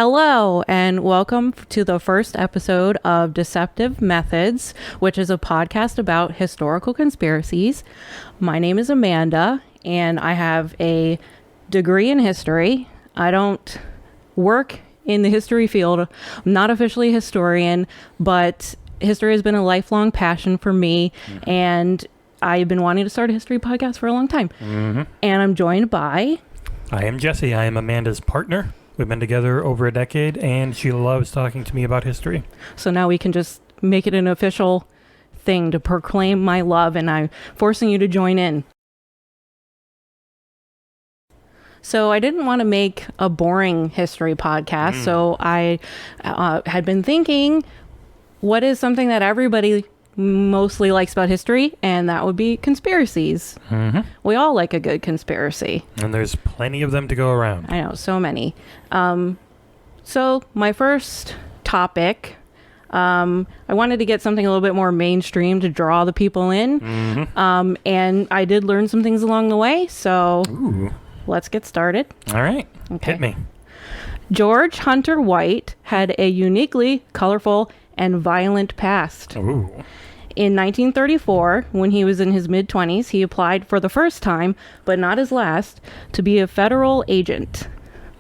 Hello, and welcome to the first episode of Deceptive Methods, which is a podcast about historical conspiracies. My name is Amanda, and I have a degree in history. I don't work in the history field. I'm not officially a historian, but history has been a lifelong passion for me, and I've been wanting to start a history podcast for a long time. And I'm joined by... I am Jesse. I am Amanda's partner. We've been together over a decade, and she loves talking to me about history. So now we can just make it an official thing to proclaim my love, and I'm forcing you to join in. So I didn't want to make a boring history podcast, so I had been thinking, what is something that everybody mostly likes about history? And that would be conspiracies. We all like a good conspiracy. And there's plenty of them to go around. I know, so many. So my first topic, I wanted to get something a little bit more mainstream to draw the people in. And I did learn some things along the way, so let's get started. All right, Okay. hit me. George Hunter White had a uniquely colorful and violent past. In 1934, when he was in his mid-20s, he applied for the first time, but not his last, to be a federal agent.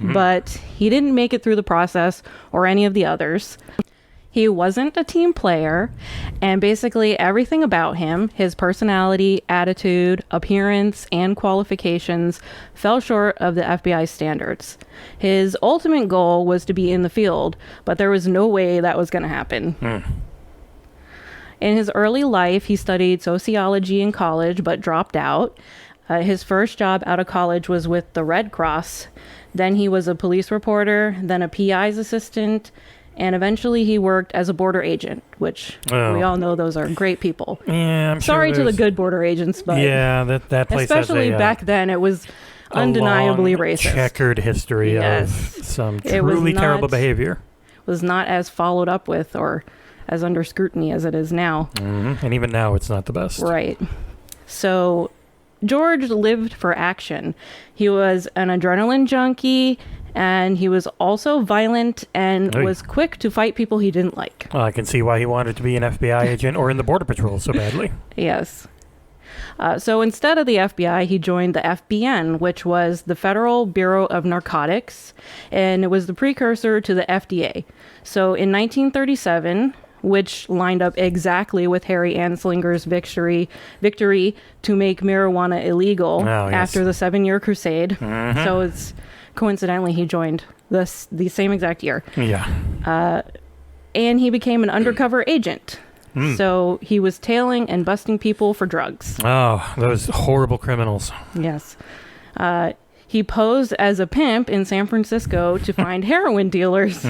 But he didn't make it through the process or any of the others. He wasn't a team player, and basically everything about him, his personality, attitude, appearance, and qualifications, fell short of the FBI standards. His ultimate goal was to be in the field, but there was no way that was going to happen. In his early life, he studied sociology in college, but dropped out. His first job out of college was with the Red Cross. Then he was a police reporter, then a PI's assistant, and eventually he worked as a border agent, which we all know those are great people. Yeah, I'm Sorry sure to the good border agents, but yeah, that place especially has back then, it was undeniably a long, racist. checkered history of some truly terrible behavior. Was not as followed up with or as under scrutiny as it is now. And even now, it's not the best. Right. So George lived for action. He was an adrenaline junkie, and he was also violent and was quick to fight people he didn't like. Well, I can see why he wanted to be an FBI agent or in the Border Patrol so badly. Yes. So instead of the FBI, he joined the FBN, which was the Federal Bureau of Narcotics, and it was the precursor to the FDA. So in 1937, which lined up exactly with Harry Anslinger's victory to make marijuana illegal after the 7-year crusade. So it's coincidentally he joined the same exact year. And he became an undercover agent. So he was tailing and busting people for drugs. Oh, those horrible criminals. Yes. He posed as a pimp in San Francisco to find heroin dealers.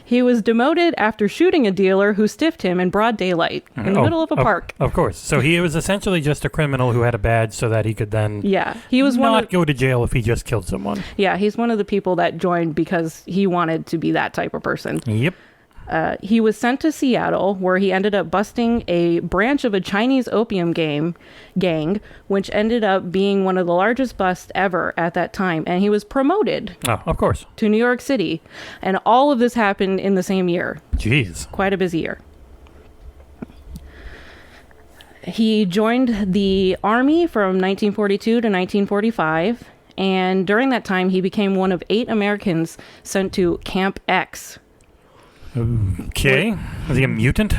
He was demoted after shooting a dealer who stiffed him in broad daylight in the middle of a park. Of course. So he was essentially just a criminal who had a badge so that he could then he was not go to jail if he just killed someone. Yeah, he's one of the people that joined because he wanted to be that type of person. Yep. He was sent to Seattle, where he ended up busting a branch of a Chinese opium gang, which ended up being one of the largest busts ever at that time. And he was promoted of course, to New York City. And all of this happened in the same year. Jeez. Quite a busy year. He joined the Army from 1942 to 1945. And during that time, he became one of 8 Americans sent to Camp X. Okay. Is he a mutant?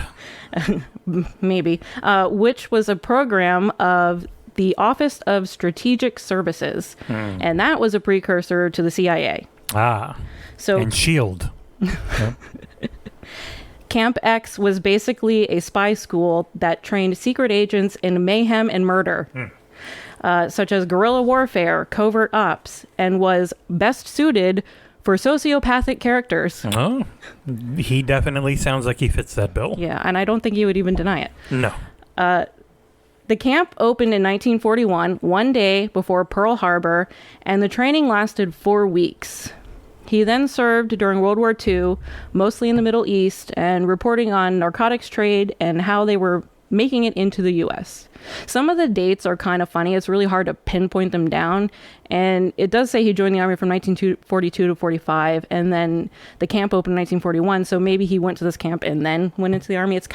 Maybe. Which was a program of the Office of Strategic Services. And that was a precursor to the CIA. And SHIELD. Camp X was basically a spy school that trained secret agents in mayhem and murder, such as guerrilla warfare, covert ops, and was best suited for sociopathic characters. Oh, he definitely sounds like he fits that bill. Yeah, and I don't think he would even deny it. No. The camp opened in 1941, one day before Pearl Harbor, and the training lasted 4 weeks. He then served during World War II, mostly in the Middle East, and reporting on narcotics trade and how they were making it into the U.S. Some of the dates are kind of funny. It's really hard to pinpoint them down. And it does say he joined the army from 1942 to 45, and then the camp opened in 1941. So maybe he went to this camp and then went into the army. It's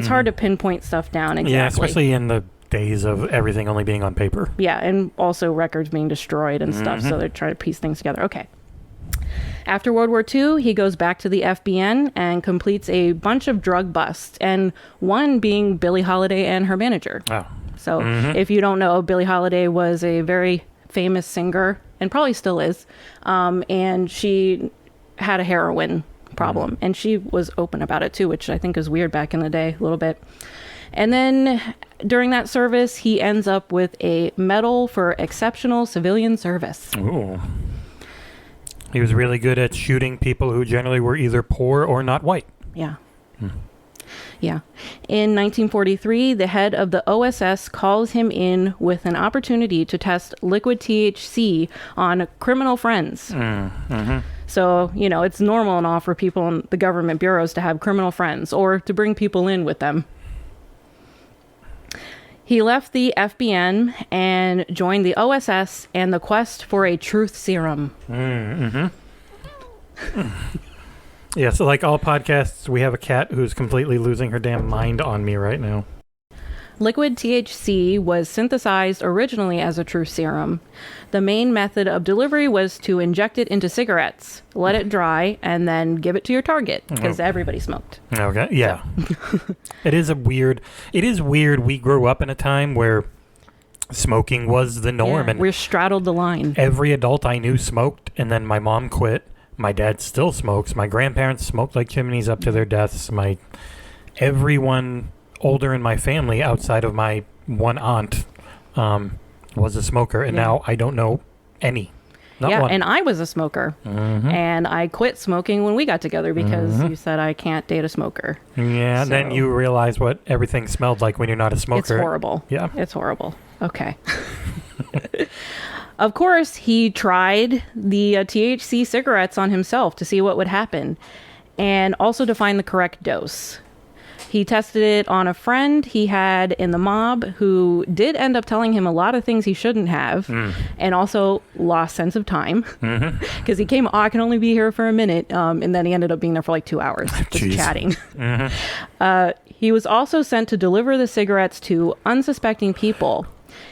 hard to pinpoint stuff down exactly. Yeah, especially in the days of everything only being on paper. Yeah, and also records being destroyed and stuff. So they're trying to piece things together. Okay. After World War II, he goes back to the FBN and completes a bunch of drug busts, and one being Billie Holiday and her manager. Oh. So if you don't know, Billie Holiday was a very famous singer, and probably still is, and she had a heroin problem, and she was open about it too, which I think is weird back in the day a little bit. And then during that service, he ends up with a medal for exceptional civilian service. Ooh. He was really good at shooting people who generally were either poor or not white. Yeah. Yeah. In 1943, the head of the OSS calls him in with an opportunity to test liquid THC on criminal friends. So, it's normal and all for people in the government bureaus to have criminal friends or to bring people in with them. He left the FBN and joined the OSS and the quest for a truth serum. Yeah, so like all podcasts, we have a cat who's completely losing her damn mind on me right now. Liquid THC was synthesized originally as a truth serum. The main method of delivery was to inject it into cigarettes, let it dry, and then give it to your target, because everybody smoked. Okay, yeah. So. It is weird. We grew up in a time where smoking was the norm. Yeah, and we straddled the line. Every adult I knew smoked, and then my mom quit. My dad still smokes. My grandparents smoked like chimneys up to their deaths. Everyone older in my family, outside of my one aunt, was a smoker, and now I don't know any. Not one. And I was a smoker, and I quit smoking when we got together because you said I can't date a smoker. Yeah, so. Then you realize what everything smelled like when you're not a smoker. It's horrible. Yeah. It's horrible. Okay. Of course, he tried the THC cigarettes on himself to see what would happen, and also to find the correct dose. He tested it on a friend he had in the mob who did end up telling him a lot of things he shouldn't have, and also lost sense of time because he came, I can only be here for a minute, and then he ended up being there for like 2 hours just chatting. He was also sent to deliver the cigarettes to unsuspecting people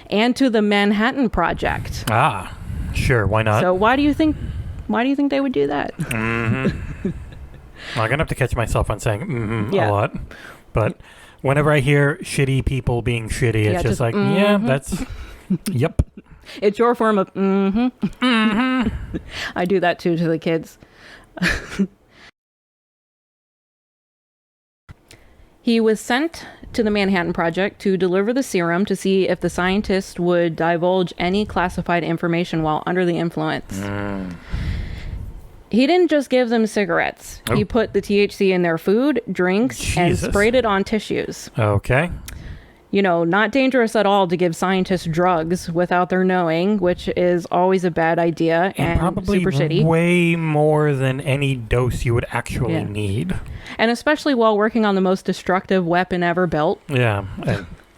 and to the Manhattan Project. Ah, sure, why not? So why do you think they would do that? I'm going to have to catch myself on saying a lot. But whenever I hear shitty people being shitty, it's just like, that's... Yep. It's your form of I do that too to the kids. He was sent to the Manhattan Project to deliver the serum to see if the scientist would divulge any classified information while under the influence. He didn't just give them cigarettes. He put the THC in their food, drinks, and sprayed it on tissues. Okay. Not dangerous at all to give scientists drugs without their knowing, which is always a bad idea and probably super shitty. Way more than any dose you would actually need. And especially while working on the most destructive weapon ever built. Yeah.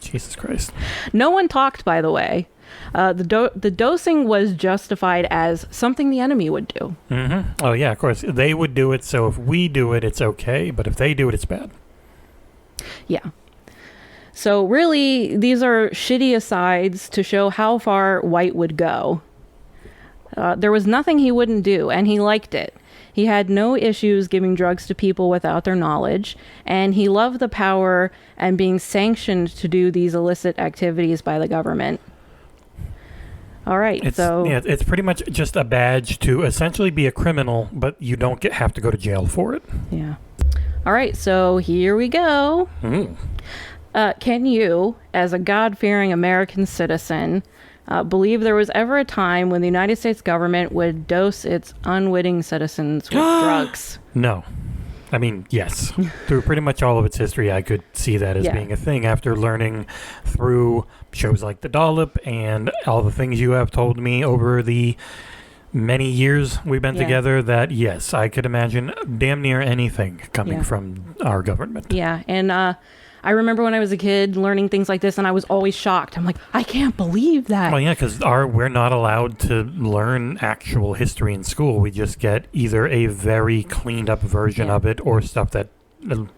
Jesus Christ. No one talked, by the way. The dosing was justified as something the enemy would do. Oh, yeah, of course. They would do it, so if we do it, it's okay. But if they do it, it's bad. Yeah. So really, these are shitty asides to show how far White would go. There was nothing he wouldn't do, and he liked it. He had no issues giving drugs to people without their knowledge, and he loved the power and being sanctioned to do these illicit activities by the government. All right, it's pretty much just a badge to essentially be a criminal, but you don't have to go to jail for it. Yeah. All right, so here we go. Can you, as a God-fearing American citizen, believe there was ever a time when the United States government would dose its unwitting citizens with drugs? No. I mean, yes. Through pretty much all of its history, I could see that as being a thing after learning through shows like The Dollop and all the things you have told me over the many years we've been together that, yes, I could imagine damn near anything coming from our government. Yeah, and I remember when I was a kid learning things like this, and I was always shocked. I'm like, I can't believe that. Well, yeah, because we're not allowed to learn actual history in school. We just get either a very cleaned up version of it or stuff that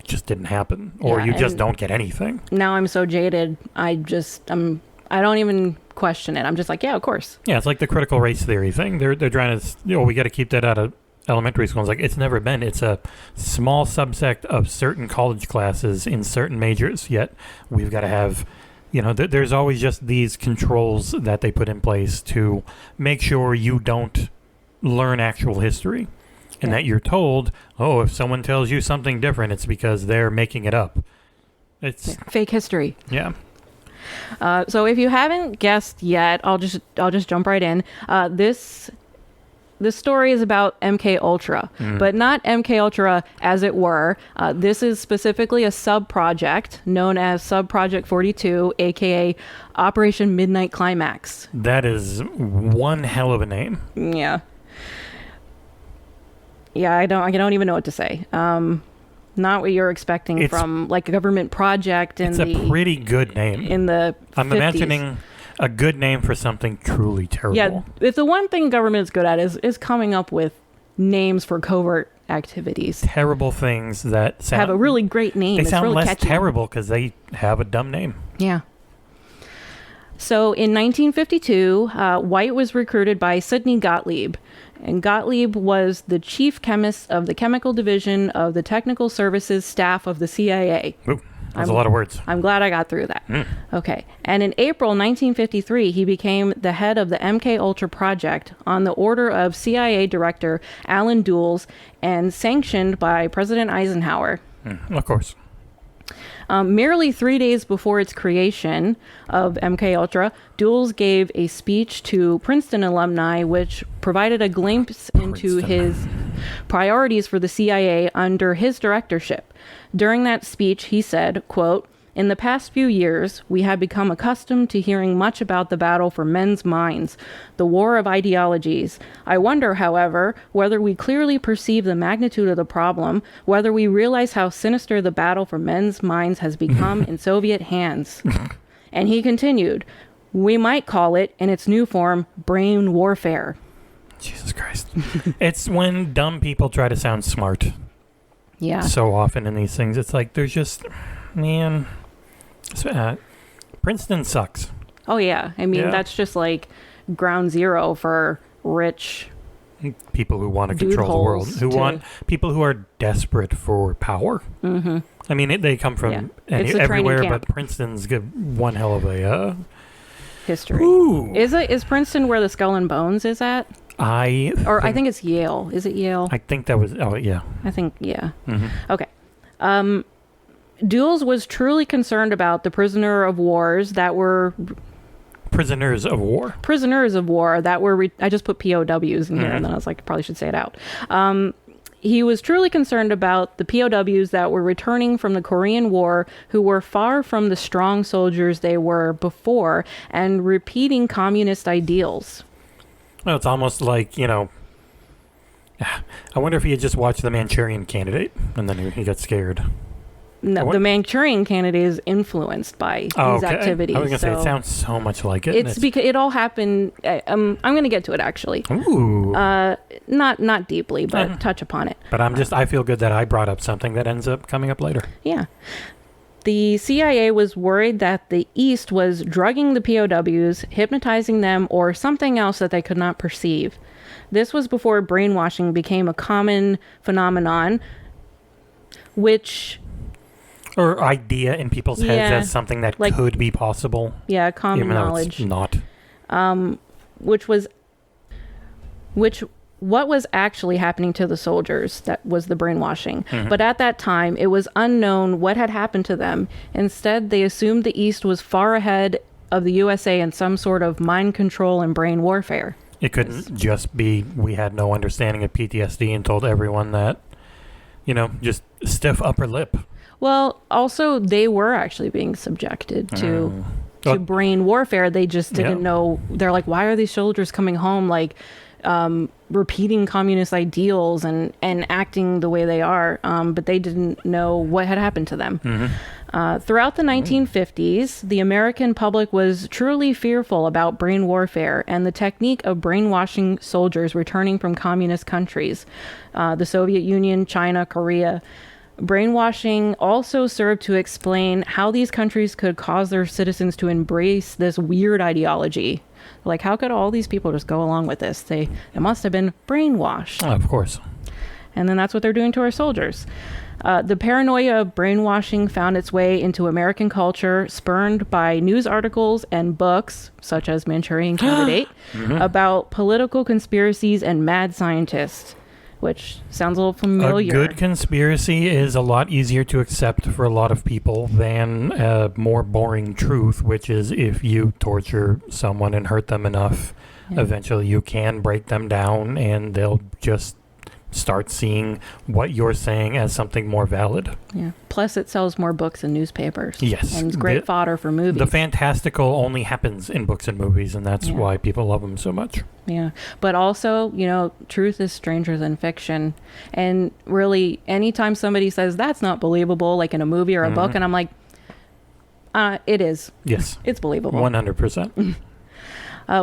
just didn't happen, or you just don't get anything. Now I'm so jaded. I don't even question it. I'm just like, yeah, of course. Yeah, it's like the critical race theory thing. They're trying to, we got to keep that out of elementary school. It's like, it's never been. It's a small subsect of certain college classes in certain majors, yet we've got to have, there's always just these controls that they put in place to make sure you don't learn actual history. And that you're told, if someone tells you something different, it's because they're making it up. It's fake history. Yeah. So if you haven't guessed yet, I'll just jump right in. This story is about MK Ultra, but not MK Ultra as it were. This is specifically a sub-project known as Sub-Project 42, aka Operation Midnight Climax. That is one hell of a name. Yeah. Yeah, I don't even know what to say. Not what you're expecting from like a government project. It's a pretty good name. In the 50s. I'm imagining a good name for something truly terrible. Yeah, if the one thing government is good at is coming up with names for covert activities. Terrible things that have a really great name. They sound really less catchy. terrible because they have a dumb name. Yeah. So in 1952, White was recruited by Sidney Gottlieb. And Gottlieb was the chief chemist of the chemical division of the technical services staff of the CIA. Ooh, that's a lot of words. I'm glad I got through that. Okay. And in April 1953, he became the head of the MK Ultra project on the order of CIA Director Alan Dulles and sanctioned by President Eisenhower. Of course. Merely 3 days before its creation of MK Ultra, Dulles gave a speech to Princeton alumni, which provided a glimpse into his priorities for the CIA under his directorship. During that speech, he said, quote, "In the past few years, we have become accustomed to hearing much about the battle for men's minds, the war of ideologies. I wonder, however, whether we clearly perceive the magnitude of the problem, whether we realize how sinister the battle for men's minds has become in Soviet hands." And he continued, "We might call it, in its new form, brain warfare." Jesus Christ. It's when dumb people try to sound smart. Yeah. So often in these things, it's like, there's just, man... Princeton sucks. Oh yeah, I mean that's just like ground zero for rich people who want to control the world, people who are desperate for power. Mm-hmm. I mean, they come from everywhere, but Princeton's one hell of a history. Ooh. Is Princeton where the Skull and Bones is at? I think it's Yale. Is it Yale? I think that was. Oh yeah. I think yeah. Mm-hmm. Okay. Dulles was truly concerned about the prisoners of war that were I just put POWs in here, and then I was like, I probably should say it out. He was truly concerned about the POWs that were returning from the Korean War, who were far from the strong soldiers they were before and repeating communist ideals. Well, it's almost like, I wonder if he had just watched The Manchurian Candidate and then he got scared. No, the Manchurian Candidate is influenced by these activities. I was going to say, it sounds so much like it. It's because it all happened. I'm going to get to it, actually. Ooh. Not deeply, but touch upon it. But I feel good that I brought up something that ends up coming up later. Yeah. The CIA was worried that the East was drugging the POWs, hypnotizing them, or something else that they could not perceive. This was before brainwashing became a common phenomenon, or idea in people's heads as something that could be possible. Yeah, common knowledge. It's not. What was actually happening to the soldiers, that was the brainwashing. Mm-hmm. But at that time, it was unknown what had happened to them. Instead, they assumed the East was far ahead of the USA in some sort of mind control and brain warfare. It couldn't just be we had no understanding of PTSD and told everyone that, just stiff upper lip. Well, also, they were actually being subjected to brain warfare. They just didn't know. They're like, why are these soldiers coming home, repeating communist ideals and acting the way they are? But they didn't know what had happened to them. Throughout the 1950s, the American public was truly fearful about brain warfare and the technique of brainwashing soldiers returning from communist countries, the Soviet Union, China, Korea. Brainwashing also served to explain how these countries could cause their citizens to embrace this weird ideology. Like, how could all these people just go along with this? They must have been brainwashed. Of course. And then that's what they're doing to our soldiers. The paranoia of brainwashing found its way into American culture, spurned by news articles and books, such as Manchurian Candidate, about political conspiracies and mad scientists, which sounds a little familiar. A good conspiracy is a lot easier to accept for a lot of people than a more boring truth, which is if you torture someone and hurt them enough, eventually you can break them down and they'll just start seeing what you're saying as something more valid. Yeah. Plus, it sells more books and newspapers. Yes. And it's great fodder for movies. The fantastical only happens in books and movies, and that's why people love them so much. Yeah. But also, truth is stranger than fiction. And really, anytime somebody says that's not believable, like in a movie or a book, and I'm like, it is. Yes. It's believable. 100%.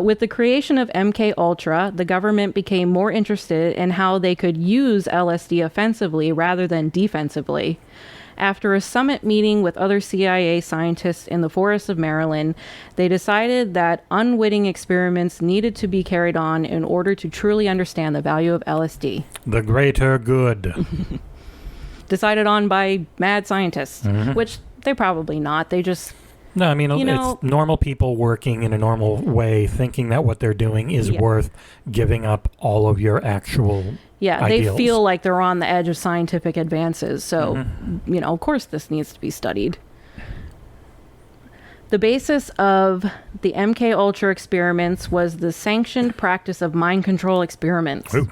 With the creation of MK Ultra, the government became more interested in how they could use LSD offensively rather than defensively. After a summit meeting with other CIA scientists in the forests of Maryland, they decided that unwitting experiments needed to be carried on in order to truly understand the value of LSD. The greater good. Decided on by mad scientists, which they're probably not. They just... No, I mean, it's normal people working in a normal way, thinking that what they're doing is worth giving up all of your actual ideals. They feel like they're on the edge of scientific advances. So, of course this needs to be studied. The basis of the MK Ultra experiments was the sanctioned practice of mind control experiments. Ooh.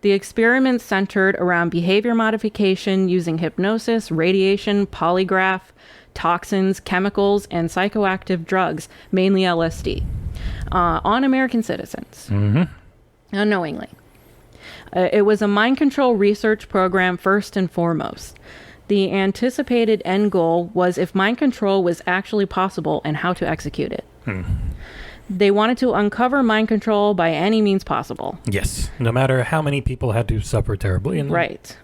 The experiments centered around behavior modification using hypnosis, radiation, polygraph, toxins, chemicals, and psychoactive drugs, mainly LSD, on American citizens, unknowingly. It was a mind control research program first and foremost. The anticipated end goal was if mind control was actually possible and how to execute it. They wanted to uncover mind control by any means possible. Yes, no matter how many people had to suffer terribly. Right.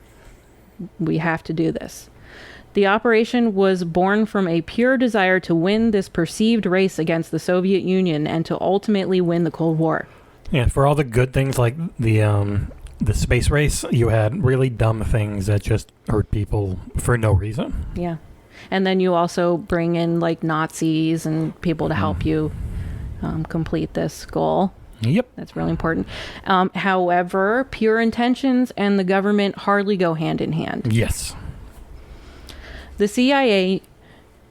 We have to do this. The operation was born from a pure desire to win this perceived race against the Soviet Union and to ultimately win the Cold War. Yeah, for all the good things like the space race, you had really dumb things that just hurt people for no reason. Yeah. And then you also bring in like Nazis and people to help you complete this goal. Yep. That's really important. However, pure intentions and the government hardly go hand in hand. Yes. The CIA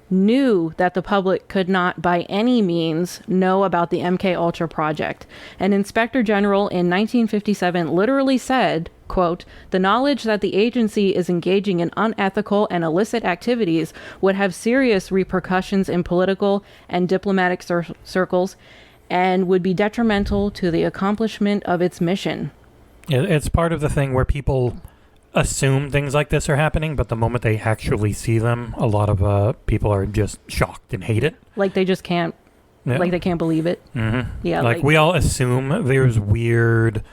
knew that the public could not by any means know about the MK Ultra project. An inspector general in 1957 literally said, quote, "The knowledge that the agency is engaging in unethical and illicit activities would have serious repercussions in political and diplomatic circles and would be detrimental to the accomplishment of its mission." It's part of the thing where people assume things like this are happening, but the moment they actually see them, a lot of people are just shocked and hate it. Like they just can't, like they can't believe it. Yeah, like we all assume there's weird,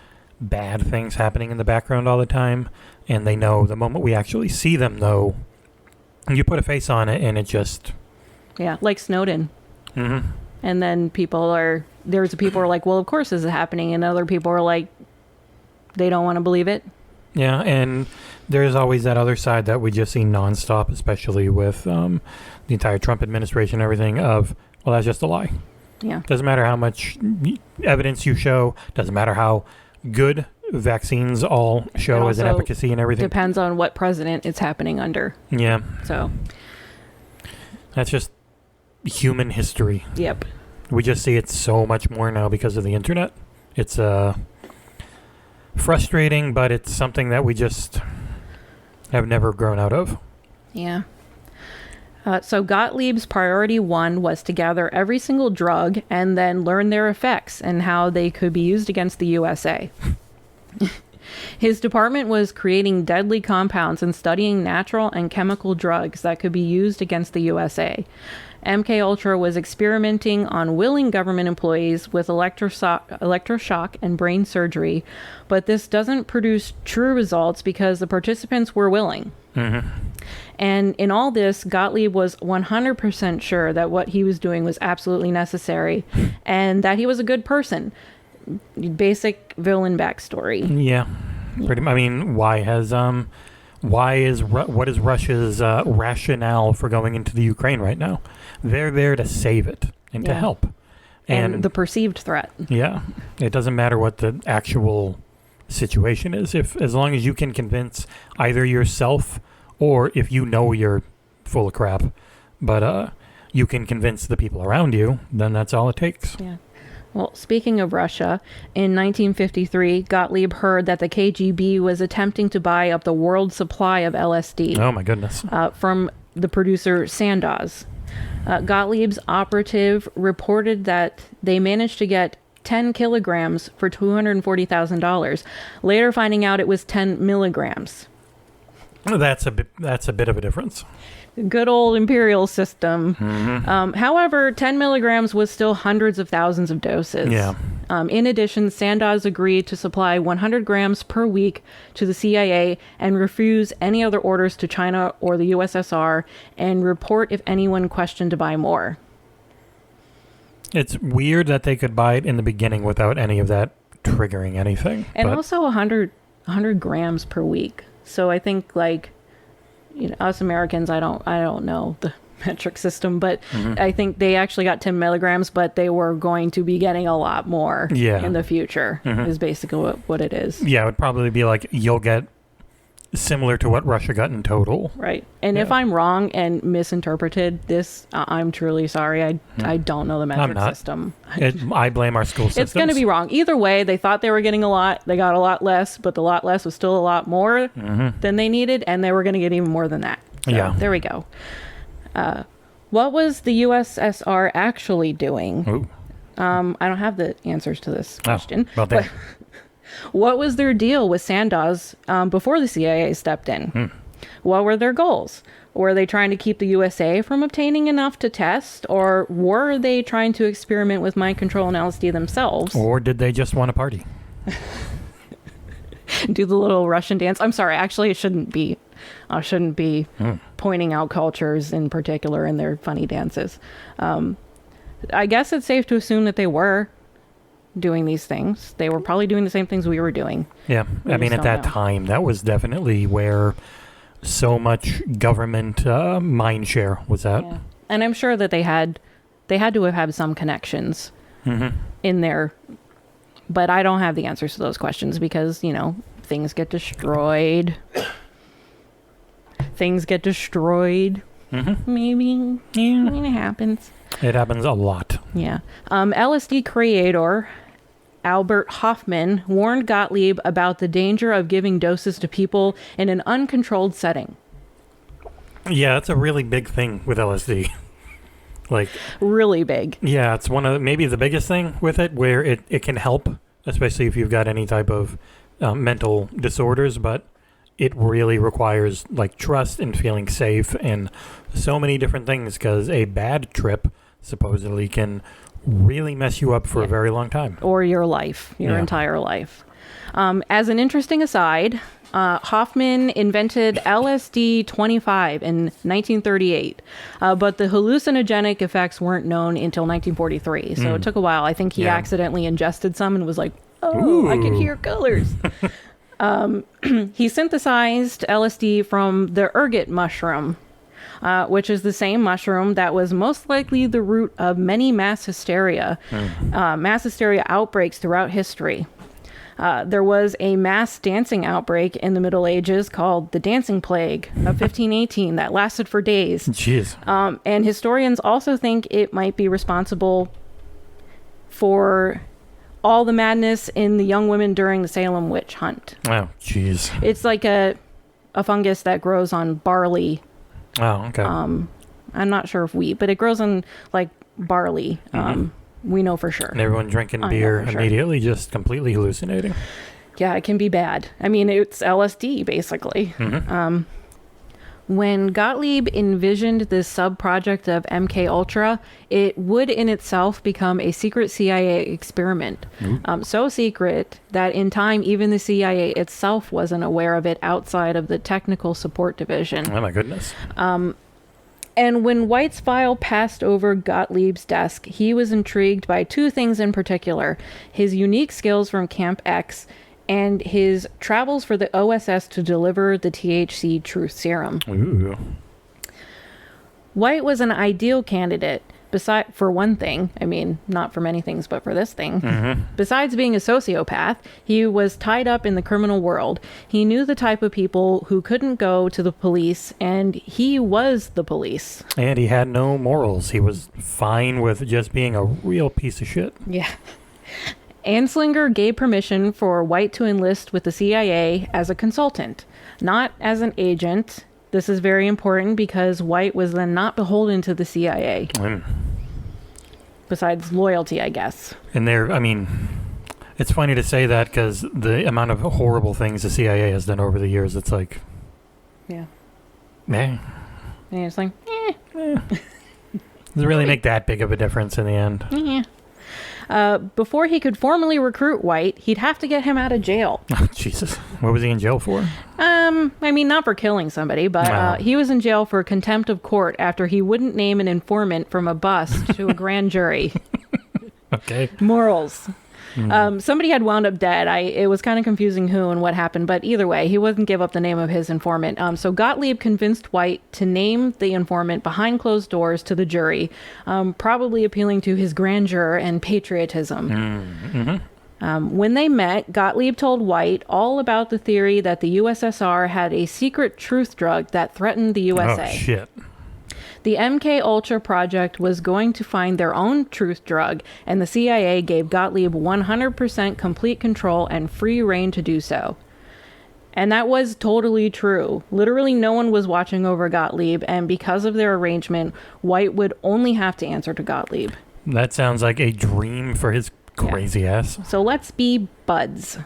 bad things happening in the background all the time, and they know the moment we actually see them, though, you put a face on it, and it just... Yeah, like Snowden. And then people are like, well, of course this is happening, and other people are like, they don't want to believe it. Yeah, and there's always that other side that we just see nonstop, especially with the entire Trump administration and everything of, well, that's just a lie. Yeah. Doesn't matter how much evidence you show, doesn't matter how good vaccines all show as an efficacy and everything. Depends on what president it's happening under. Yeah. So. That's just human history. Yep. We just see it so much more now because of the internet. It's frustrating, but it's something that we just have never grown out of. Yeah. So Gottlieb's priority one was to gather every single drug and then learn their effects and how they could be used against the USA. His department was creating deadly compounds and studying natural and chemical drugs that could be used against the USA. MK Ultra was experimenting on willing government employees with electroshock and brain surgery, but this doesn't produce true results because the participants were willing. Mm-hmm. And in all this, Gottlieb was 100% sure that what he was doing was absolutely necessary and that he was a good person. Basic villain backstory. Yeah. Pretty. I mean, what is Russia's rationale for going into the Ukraine right now? They're there to save it and to help. And the perceived threat. Yeah. It doesn't matter what the actual situation is. As long as you can convince either yourself or if you know you're full of crap, but you can convince the people around you, then that's all it takes. Yeah. Well, speaking of Russia, in 1953, Gottlieb heard that the KGB was attempting to buy up the world supply of LSD. Oh, my goodness. From the producer Sandoz. Gottlieb's operative reported that they managed to get 10 kilograms for $240,000, later finding out it was 10 milligrams. That's a bit of a difference. Good old imperial system. Mm-hmm. However, 10 milligrams was still hundreds of thousands of doses. Yeah. In addition, Sandoz agreed to supply 100 grams per week to the CIA and refuse any other orders to China or the USSR and report if anyone questioned to buy more. It's weird that they could buy it in the beginning without any of that triggering anything. And also 100 grams per week. So I think, like, you know, us Americans, I don't know the metric system, but I think they actually got 10 milligrams, but they were going to be getting a lot more in the future, is basically what it is. Yeah, it would probably be like you'll get similar to what Russia got in total. Right. And if I'm wrong and misinterpreted this, I'm truly sorry. I don't know the metric system. I blame our school systems. It's going to be wrong. Either way, they thought they were getting a lot. They got a lot less, but the lot less was still a lot more than they needed, and they were going to get even more than that. So, there we go. What was the USSR actually doing? Ooh. I don't have the answers to this question. Well, but what was their deal with Sandoz before the CIA stepped in? What were their goals? Were they trying to keep the USA from obtaining enough to test? Or were they trying to experiment with mind control and LSD themselves? Or did they just want to party? Do the little Russian dance? I'm sorry, actually, I shouldn't be pointing out cultures in particular and their funny dances. I guess it's safe to assume that they were doing these things. They were probably doing the same things we were doing. Yeah. I mean, at that time, that was definitely where so much government mind share was at. Yeah. And I'm sure that they had to have had some connections in there. But I don't have the answers to those questions because, you know, things get destroyed. Maybe. Yeah. I mean, it happens. It happens a lot. Yeah. LSD creator Albert Hoffman warned Gottlieb about the danger of giving doses to people in an uncontrolled setting. Yeah, that's a really big thing with LSD. Like, really big. Yeah, it's one of maybe the biggest thing with it, where it can help, especially if you've got any type of mental disorders, but it really requires like trust and feeling safe and so many different things, because a bad trip supposedly can really mess you up for a very long time. Or your life, your entire life. As an interesting aside, Hoffman invented LSD-25 in 1938, but the hallucinogenic effects weren't known until 1943, so it took a while. I think he accidentally ingested some and was like, oh, I can hear colors. He synthesized LSD from the ergot mushroom, which is the same mushroom that was most likely the root of many mass hysteria outbreaks throughout history. There was a mass dancing outbreak in the Middle Ages called the Dancing Plague of 1518 that lasted for days. Jeez. And historians also think it might be responsible for all the madness in the young women during the Salem witch hunt. Oh, jeez. It's like a fungus that grows on barley. Oh, okay. I'm not sure if wheat, but it grows on like barley. We know for sure. And everyone drinking beer immediately, just completely hallucinating. Yeah, it can be bad. I mean, it's LSD, basically. When Gottlieb envisioned this sub-project of MK Ultra, it would in itself become a secret CIA experiment. So secret that in time, even the CIA itself wasn't aware of it outside of the technical support division. Oh my goodness. And when White's file passed over Gottlieb's desk, he was intrigued by two things in particular: his unique skills from Camp X and his travels for the OSS to deliver the THC truth serum. Ooh. White was an ideal candidate, for one thing. I mean, not for many things, but for this thing. Besides being a sociopath, he was tied up in the criminal world. He knew the type of people who couldn't go to the police, and he was the police. And he had no morals. He was fine with just being a real piece of shit. Yeah. Anslinger gave permission for White to enlist with the CIA as a consultant, not as an agent. This is very important because White was then not beholden to the CIA. Besides loyalty, I guess. And I mean, it's funny to say that because the amount of horrible things the CIA has done over the years, it's like... Yeah. Eh. And it's like, doesn't really make that big of a difference in the end. Yeah. Before he could formally recruit White, he'd have to get him out of jail. Oh, Jesus. What was he in jail for? I mean, not for killing somebody, but he was in jail for contempt of court after he wouldn't name an informant from a bust to a grand jury. Okay. Morals. Somebody had wound up dead. It was kind of confusing who and what happened, but either way, he wouldn't give up the name of his informant. So Gottlieb convinced White to name the informant behind closed doors to the jury, probably appealing to his grandeur and patriotism. When they met, Gottlieb told White all about the theory that the USSR had a secret truth drug that threatened the USA. Oh, shit. The MK Ultra project was going to find their own truth drug, and the CIA gave Gottlieb 100% complete control and free reign to do so. And that was totally true. Literally no one was watching over Gottlieb, and because of their arrangement, White would only have to answer to Gottlieb. That sounds like a dream for his crazy ass. So let's be buds.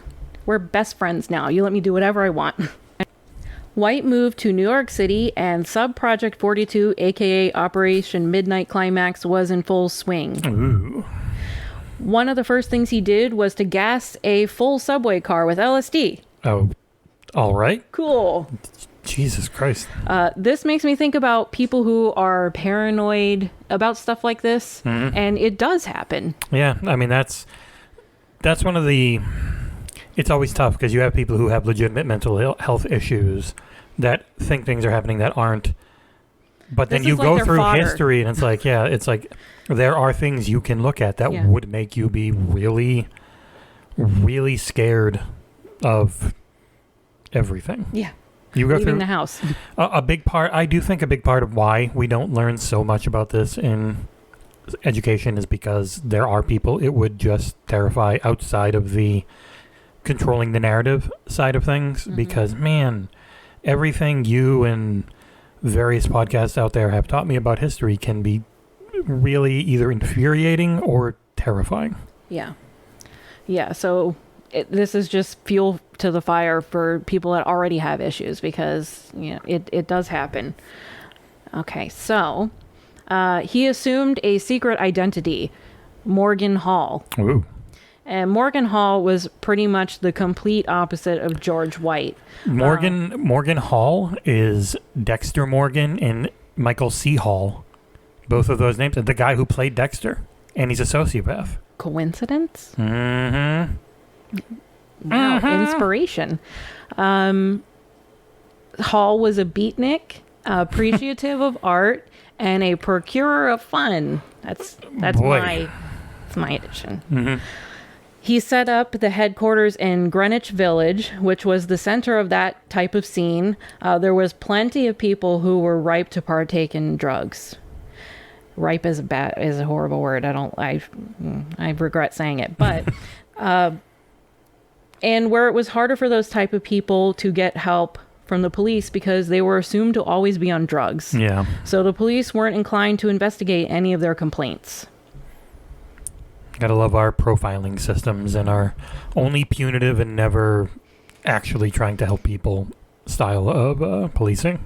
We're best friends now. You let me do whatever I want. White moved to New York City, and Sub-Project 42, aka Operation Midnight Climax, was in full swing. Ooh. One of the first things he did was to gas a full subway car with LSD. Oh, all right. Cool. Jesus Christ. This makes me think about people who are paranoid about stuff like this, and it does happen. Yeah, I mean, that's one of the... It's always tough because you have people who have legitimate mental health issues that think things are happening that aren't. But then you go through history and it's like, yeah, it's like there are things you can look at that would make you be really, really scared of everything. Yeah. You go leaving through the house. A big part, I do think a big part of why we don't learn so much about this in education is because there are people it would just terrify outside of the controlling the narrative side of things, because man, everything you and various podcasts out there have taught me about history can be really either infuriating or terrifying. Yeah. So this is just fuel to the fire for people that already have issues, because it does happen. Okay, so he assumed a secret identity, Morgan Hall. Ooh. And Morgan Hall was pretty much the complete opposite of George White. Morgan Hall is Dexter Morgan and Michael C. Hall. Both of those names. The guy who played Dexter. And he's a sociopath. Coincidence? Mm-hmm. Wow, inspiration. Hall was a beatnik, appreciative of art, and a procurer of fun. That's my addition. Mm-hmm. He set up the headquarters in Greenwich Village, which was the center of that type of scene. There was plenty of people who were ripe to partake in drugs. Ripe is a horrible word. I regret saying it, but and where it was harder for those type of people to get help from the police because they were assumed to always be on drugs. Yeah. So the police weren't inclined to investigate any of their complaints. Gotta love our profiling systems and our only punitive and never actually trying to help people style of policing.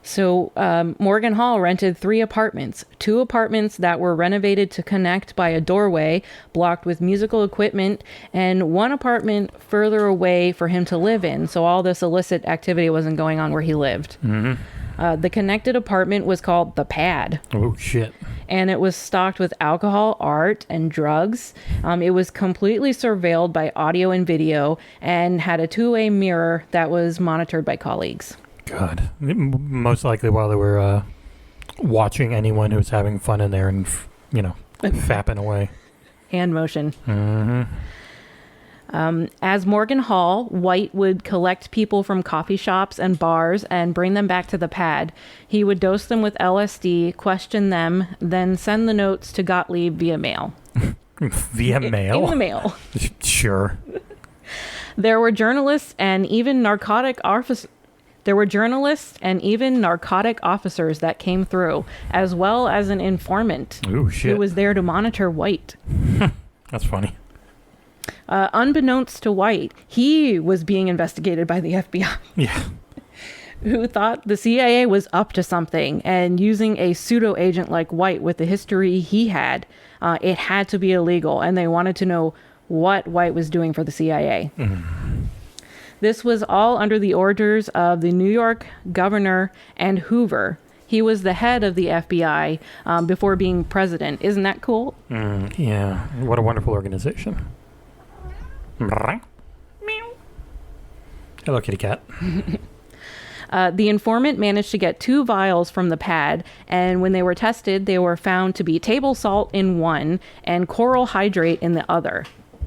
So Morgan Hall rented 3 apartments, 2 apartments that were renovated to connect by a doorway blocked with musical equipment, and 1 apartment further away for him to live in, so all this illicit activity wasn't going on where he lived. The connected apartment was called The Pad. Oh, shit. And it was stocked with alcohol, art, and drugs. It was completely surveilled by audio and video and had a 2-way mirror that was monitored by colleagues. God. Most likely while they were watching anyone who was having fun in there and, fapping away. Hand motion. As Morgan Hall, White would collect people from coffee shops and bars and bring them back to the pad. He would dose them with LSD, question them, then send the notes to Gottlieb via mail. Via mail? In the mail. Sure. There were journalists and even narcotic officers that came through, as well as an informant Ooh, shit. who was there to monitor White. That's funny. Unbeknownst to White, he was being investigated by the FBI. Yeah. Who thought the CIA was up to something, and using a pseudo agent like White with the history he had, it had to be illegal, and they wanted to know what White was doing for the CIA. This was all under the orders of the New York governor and Hoover. He was the head of the FBI before being president. Isn't that cool? Yeah. What a wonderful organization. Meow. Hello, kitty cat. The informant managed to get 2 vials from the pad, and when they were tested, they were found to be table salt in one and coral hydrate in the other.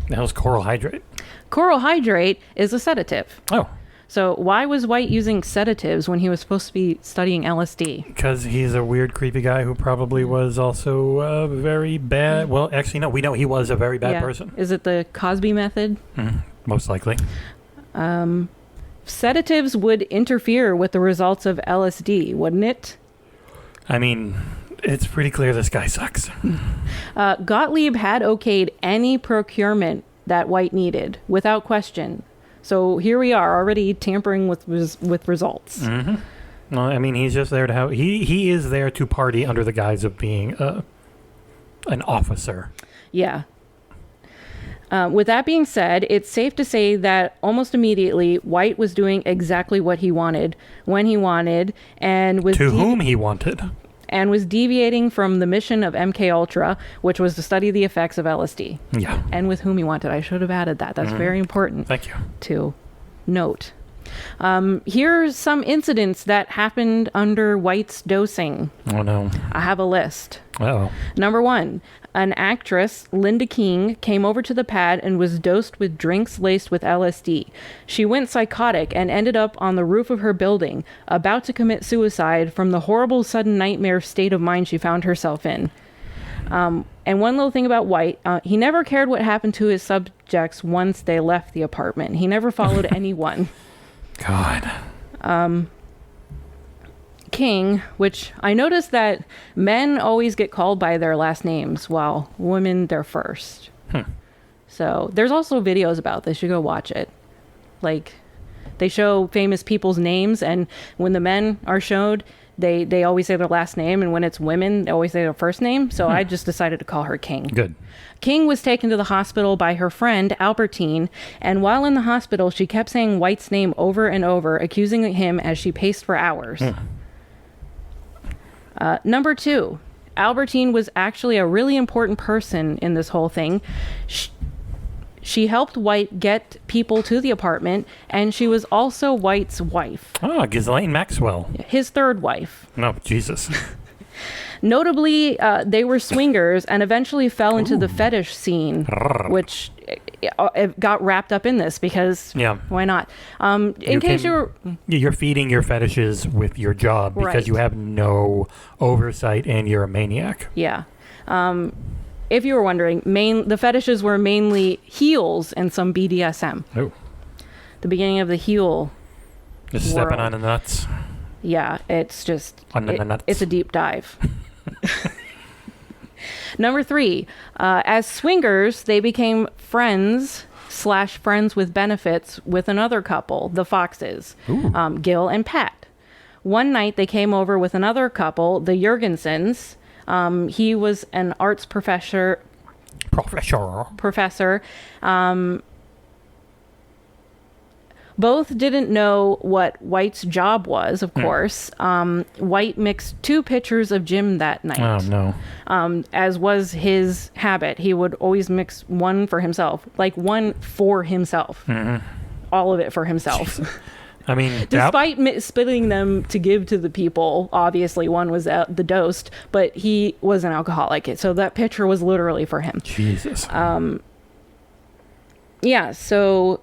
The hell's coral hydrate? Coral hydrate is a sedative. Oh. So why was White using sedatives when he was supposed to be studying LSD? Because he's a weird, creepy guy who probably was also very bad. Well, actually, no, we know he was a very bad person. Is it the Cosby method? Most likely. Sedatives would interfere with the results of LSD, wouldn't it? I mean, it's pretty clear this guy sucks. Gottlieb had okayed any procurement that White needed, without question. So here we are, already tampering with results. Well, I mean, he's just there to have... He is there to party under the guise of being an officer. Yeah. With that being said, it's safe to say that almost immediately, White was doing exactly what he wanted, when he wanted, and was... To whom he wanted. And was deviating from the mission of MKUltra, which was to study the effects of LSD. Yeah. And with whom he wanted. I should have added that. That's very important. Thank you. To note. Here's some incidents that happened under White's dosing. Oh, no. I have a list. Uh-oh. Number 1, an actress, Linda King, came over to the pad and was dosed with drinks laced with LSD. She went psychotic and ended up on the roof of her building, about to commit suicide from the horrible sudden nightmare state of mind she found herself in. And one little thing about White, he never cared what happened to his subjects once they left the apartment. He never followed anyone. God. King, which I noticed that men always get called by their last names while women their first. So there's also videos about this. You go watch it. Like, they show famous people's names, and when the men are showed, they always say their last name, and when it's women, they always say their first name. So I just decided to call her King. Good. King was taken to the hospital by her friend, Albertine, and while in the hospital, she kept saying White's name over and over, accusing him as she paced for hours. Number 2, Albertine was actually a really important person in this whole thing. She helped White get people to the apartment, and she was also White's wife. Oh, Ghislaine Maxwell. His third wife. No, Jesus. Notably, they were swingers and eventually fell into the fetish scene, which it got wrapped up in this because why not? You're feeding your fetishes with your job because you have no oversight and you're a maniac. Yeah. If you were wondering, the fetishes were mainly heels and some BDSM. Oh. The beginning of the heel. Just stepping on the nuts. Yeah, it's just... On the nuts. It's a deep dive. Number 3, as swingers, they became friends/friends with benefits with another couple, the Foxes, Gil and Pat. One night they came over with another couple, the Jurgensens. He was an arts professor. Both didn't know what White's job was, of course. White mixed 2 pitchers of gin that night. Oh, no. As was his habit. He would always mix one for himself. Like one for himself. Mm-hmm. All of it for himself. I mean... Despite spitting them to give to the people, obviously one was the dosed, but he was an alcoholic. So that pitcher was literally for him. Jesus. Yeah, so...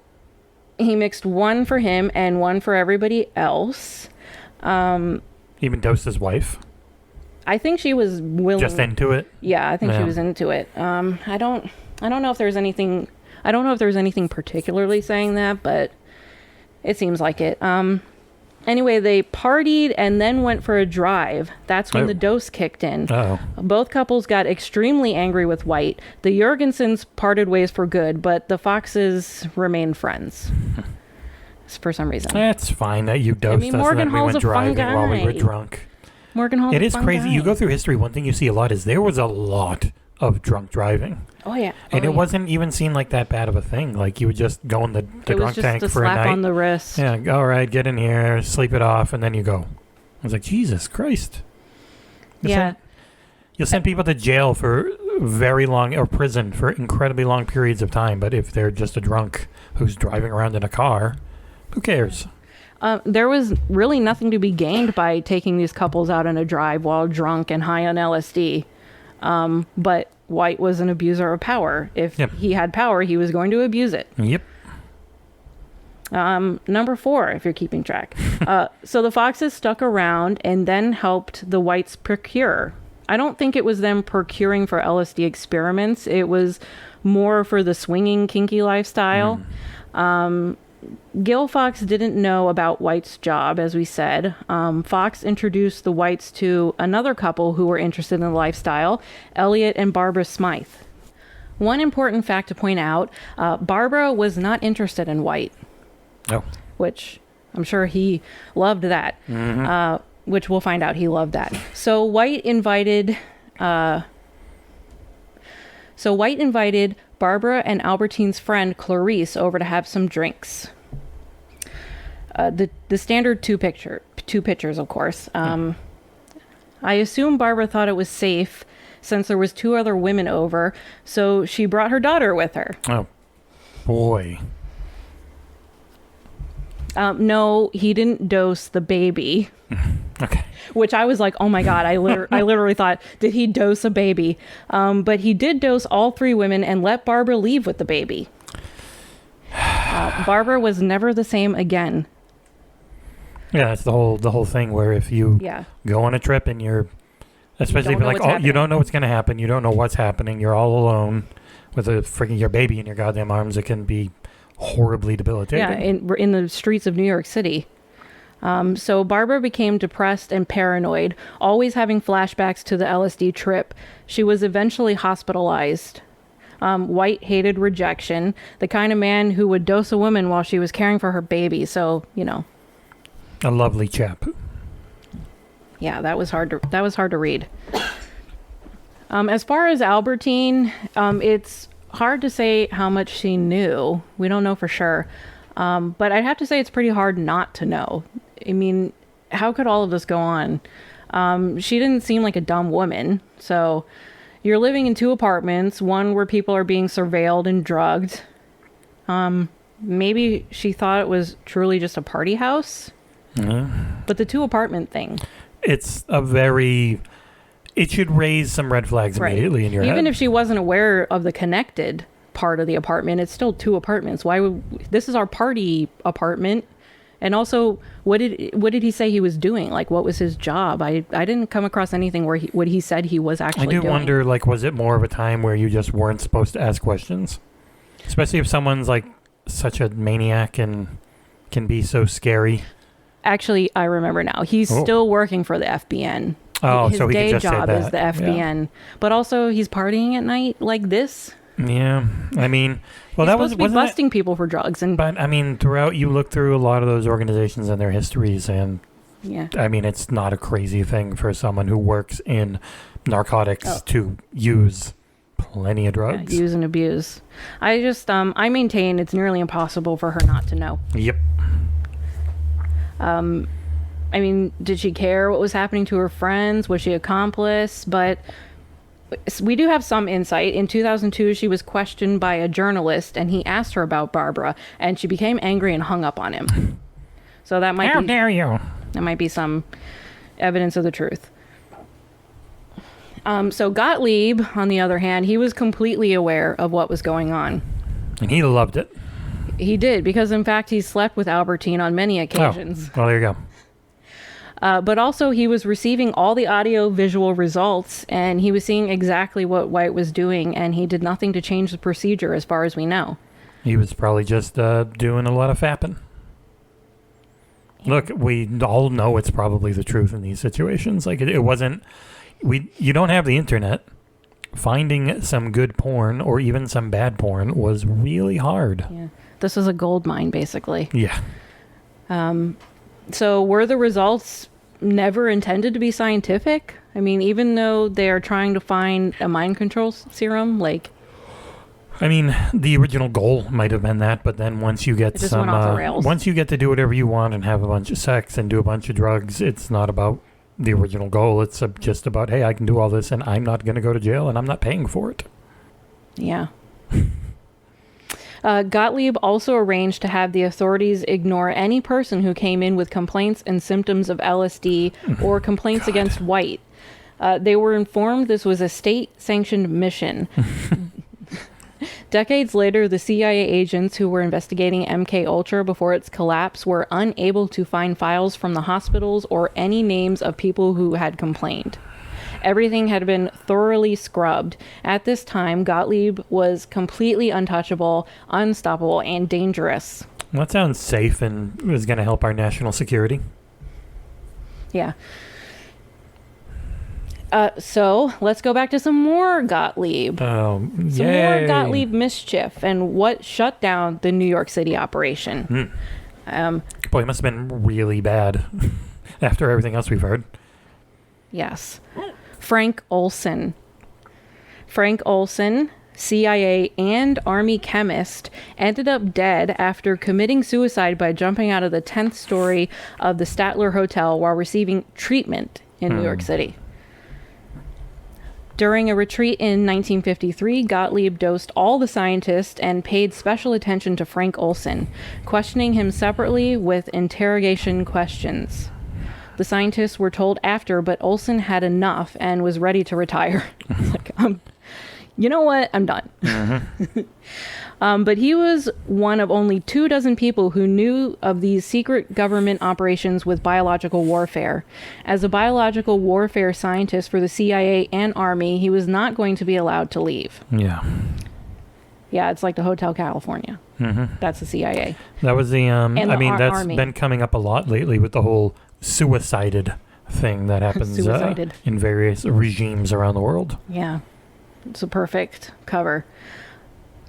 He mixed one for him and one for everybody else. Even dosed his wife? I think she was willing. Just into it? Yeah, I think she was into it. I don't know if there's anything. I don't know if there's anything particularly saying that, but it seems like it. Anyway, they partied and then went for a drive. That's when the dose kicked in. Oh. Both couples got extremely angry with White. The Jurgensens parted ways for good, but the Foxes remained friends. For some reason. That's fine that you dosed us Morgan and then Hall's we went driving while we were guy. drunk. Morgan Hall's It is a fun crazy. guy. You go through history, one thing you see a lot is there was a lot of drunk driving. Oh, yeah. And it wasn't even seen like that bad of a thing. Like, you would just go in the drunk tank for a night. It was just a slap on the wrist. Yeah, all right, get in here, sleep it off, and then you go. I was like, Jesus Christ. You'll send people to jail for very long, or prison for incredibly long periods of time, but if they're just a drunk who's driving around in a car, who cares? There was really nothing to be gained by taking these couples out on a drive while drunk and high on LSD. But White was an abuser of power. If he had power, he was going to abuse it. Yep. Number 4, if you're keeping track. So the Foxes stuck around and then helped the Whites procure. I don't think it was them procuring for LSD experiments. It was more for the swinging, kinky lifestyle. Gil Fox didn't know about White's job, as we said. Fox introduced the Whites to another couple who were interested in the lifestyle, Elliot and Barbara Smythe. One important fact to point out, Barbara was not interested in White. Oh. Which I'm sure he loved that. Mm-hmm. Which we'll find out he loved that. So White invited Barbara and Albertine's friend Clarice over to have some drinks. The standard two pitchers, of course. I assume Barbara thought it was safe since there was 2 other women over, so she brought her daughter with her. Oh, boy. No, he didn't dose the baby. Okay. Which I was like, oh my God, I literally thought, did he dose a baby? But he did dose all 3 women and let Barbara leave with the baby. Barbara was never the same again. Yeah, that's the whole thing where if you go on a trip and you're, especially if you're like, you don't know what's going to happen, you don't know what's happening, you're all alone with your baby in your goddamn arms, it can be horribly debilitating. Yeah, in the streets of New York City. So Barbara became depressed and paranoid, always having flashbacks to the LSD trip. She was eventually hospitalized. White hated rejection, the kind of man who would dose a woman while she was caring for her baby. So, a lovely chap. Yeah, that was hard to read. As far as Albertine, it's hard to say how much she knew. We don't know for sure. But I'd have to say it's pretty hard not to know. I mean, how could all of this go on? She didn't seem like a dumb woman. So you're living in 2 apartments, one where people are being surveilled and drugged. Maybe she thought it was truly just a party house. But the 2-apartment thing. It's it should raise some red flags immediately in your head. Even if she wasn't aware of the connected part of the apartment, it's still 2 apartments. This is our party apartment? And also, what did he say he was doing? Like, what was his job? I didn't come across anything where what he said he was actually doing. I do wonder, was it more of a time where you just weren't supposed to ask questions? Especially if someone's such a maniac and can be so scary. Actually, I remember now. He's still working for the FBN. Oh, His so he day could just job say is that. the FBN, but also he's partying at night like this. Yeah. I mean, well, He's that was supposed to be wasn't it- busting people for drugs, and But I mean, you look through a lot of those organizations and their histories, and yeah, I mean, it's not a crazy thing for someone who works in narcotics to use plenty of drugs. use and abuse. I just I maintain it's nearly impossible for her not to know. Yep. I mean, did she care what was happening to her friends? Was she accomplice? But we do have some insight. In 2002, she was questioned by a journalist, and he asked her about Barbara, and she became angry and hung up on him. So that might How dare you? That might be some evidence of the truth. So Gottlieb, on the other hand, he was completely aware of what was going on. And he loved it. He did, because in fact he slept with Albertine on many occasions. Oh, well, there you go. But also he was receiving all the audio-visual results, and he was seeing exactly what White was doing, and he did nothing to change the procedure as far as we know. He was probably just doing a lot of fapping. Look, we all know it's probably the truth in these situations. Like, it wasn't... You don't have the internet. Finding some good porn, or even some bad porn, was really hard. Yeah. This was a gold mine, basically. Yeah. So were the results never intended to be scientific? I mean, even though they are trying to find a mind control serum, like... I mean, the original goal might have been that, but then once you get It just went off the rails. once you get to do whatever you want and have a bunch of sex and do a bunch of drugs, it's not about the original goal. It's just about, hey, I can do all this and I'm not going to go to jail and I'm not paying for it. Yeah. Gottlieb also arranged to have the authorities ignore any person who came in with complaints and symptoms of LSD or complaints against White. They were informed this was a state-sanctioned mission. Decades later, the CIA agents who were investigating MK Ultra before its collapse were unable to find files from the hospitals or any names of people who had complained. Everything had been thoroughly scrubbed. At this time, Gottlieb was completely untouchable, unstoppable, and dangerous. Well, that sounds safe and is going to help our national security. Yeah. So let's go back to some more Gottlieb. Oh, Some more Gottlieb mischief and what shut down the New York City operation. Boy, it must have been really bad after everything else we've heard. Yes. Frank Olson. Frank Olson, CIA and Army chemist, ended up dead after committing suicide by jumping out of the 10th story of the Statler Hotel while receiving treatment in New York City. During a retreat in 1953, Gottlieb dosed all the scientists and paid special attention to Frank Olson, questioning him separately with interrogation questions. The scientists were told after, but Olson had enough and was ready to retire. Like, you know what? I'm done. But he was one of only 24 people who knew of these secret government operations with biological warfare. As a biological warfare scientist for the CIA and Army, he was not going to be allowed to leave. Yeah. Yeah, it's like the Hotel California. That's the CIA. That was the, And the that's Army. been coming up a lot lately with the whole suicided thing that happens Suicided. in various regimes around the world. Yeah, it's a perfect cover.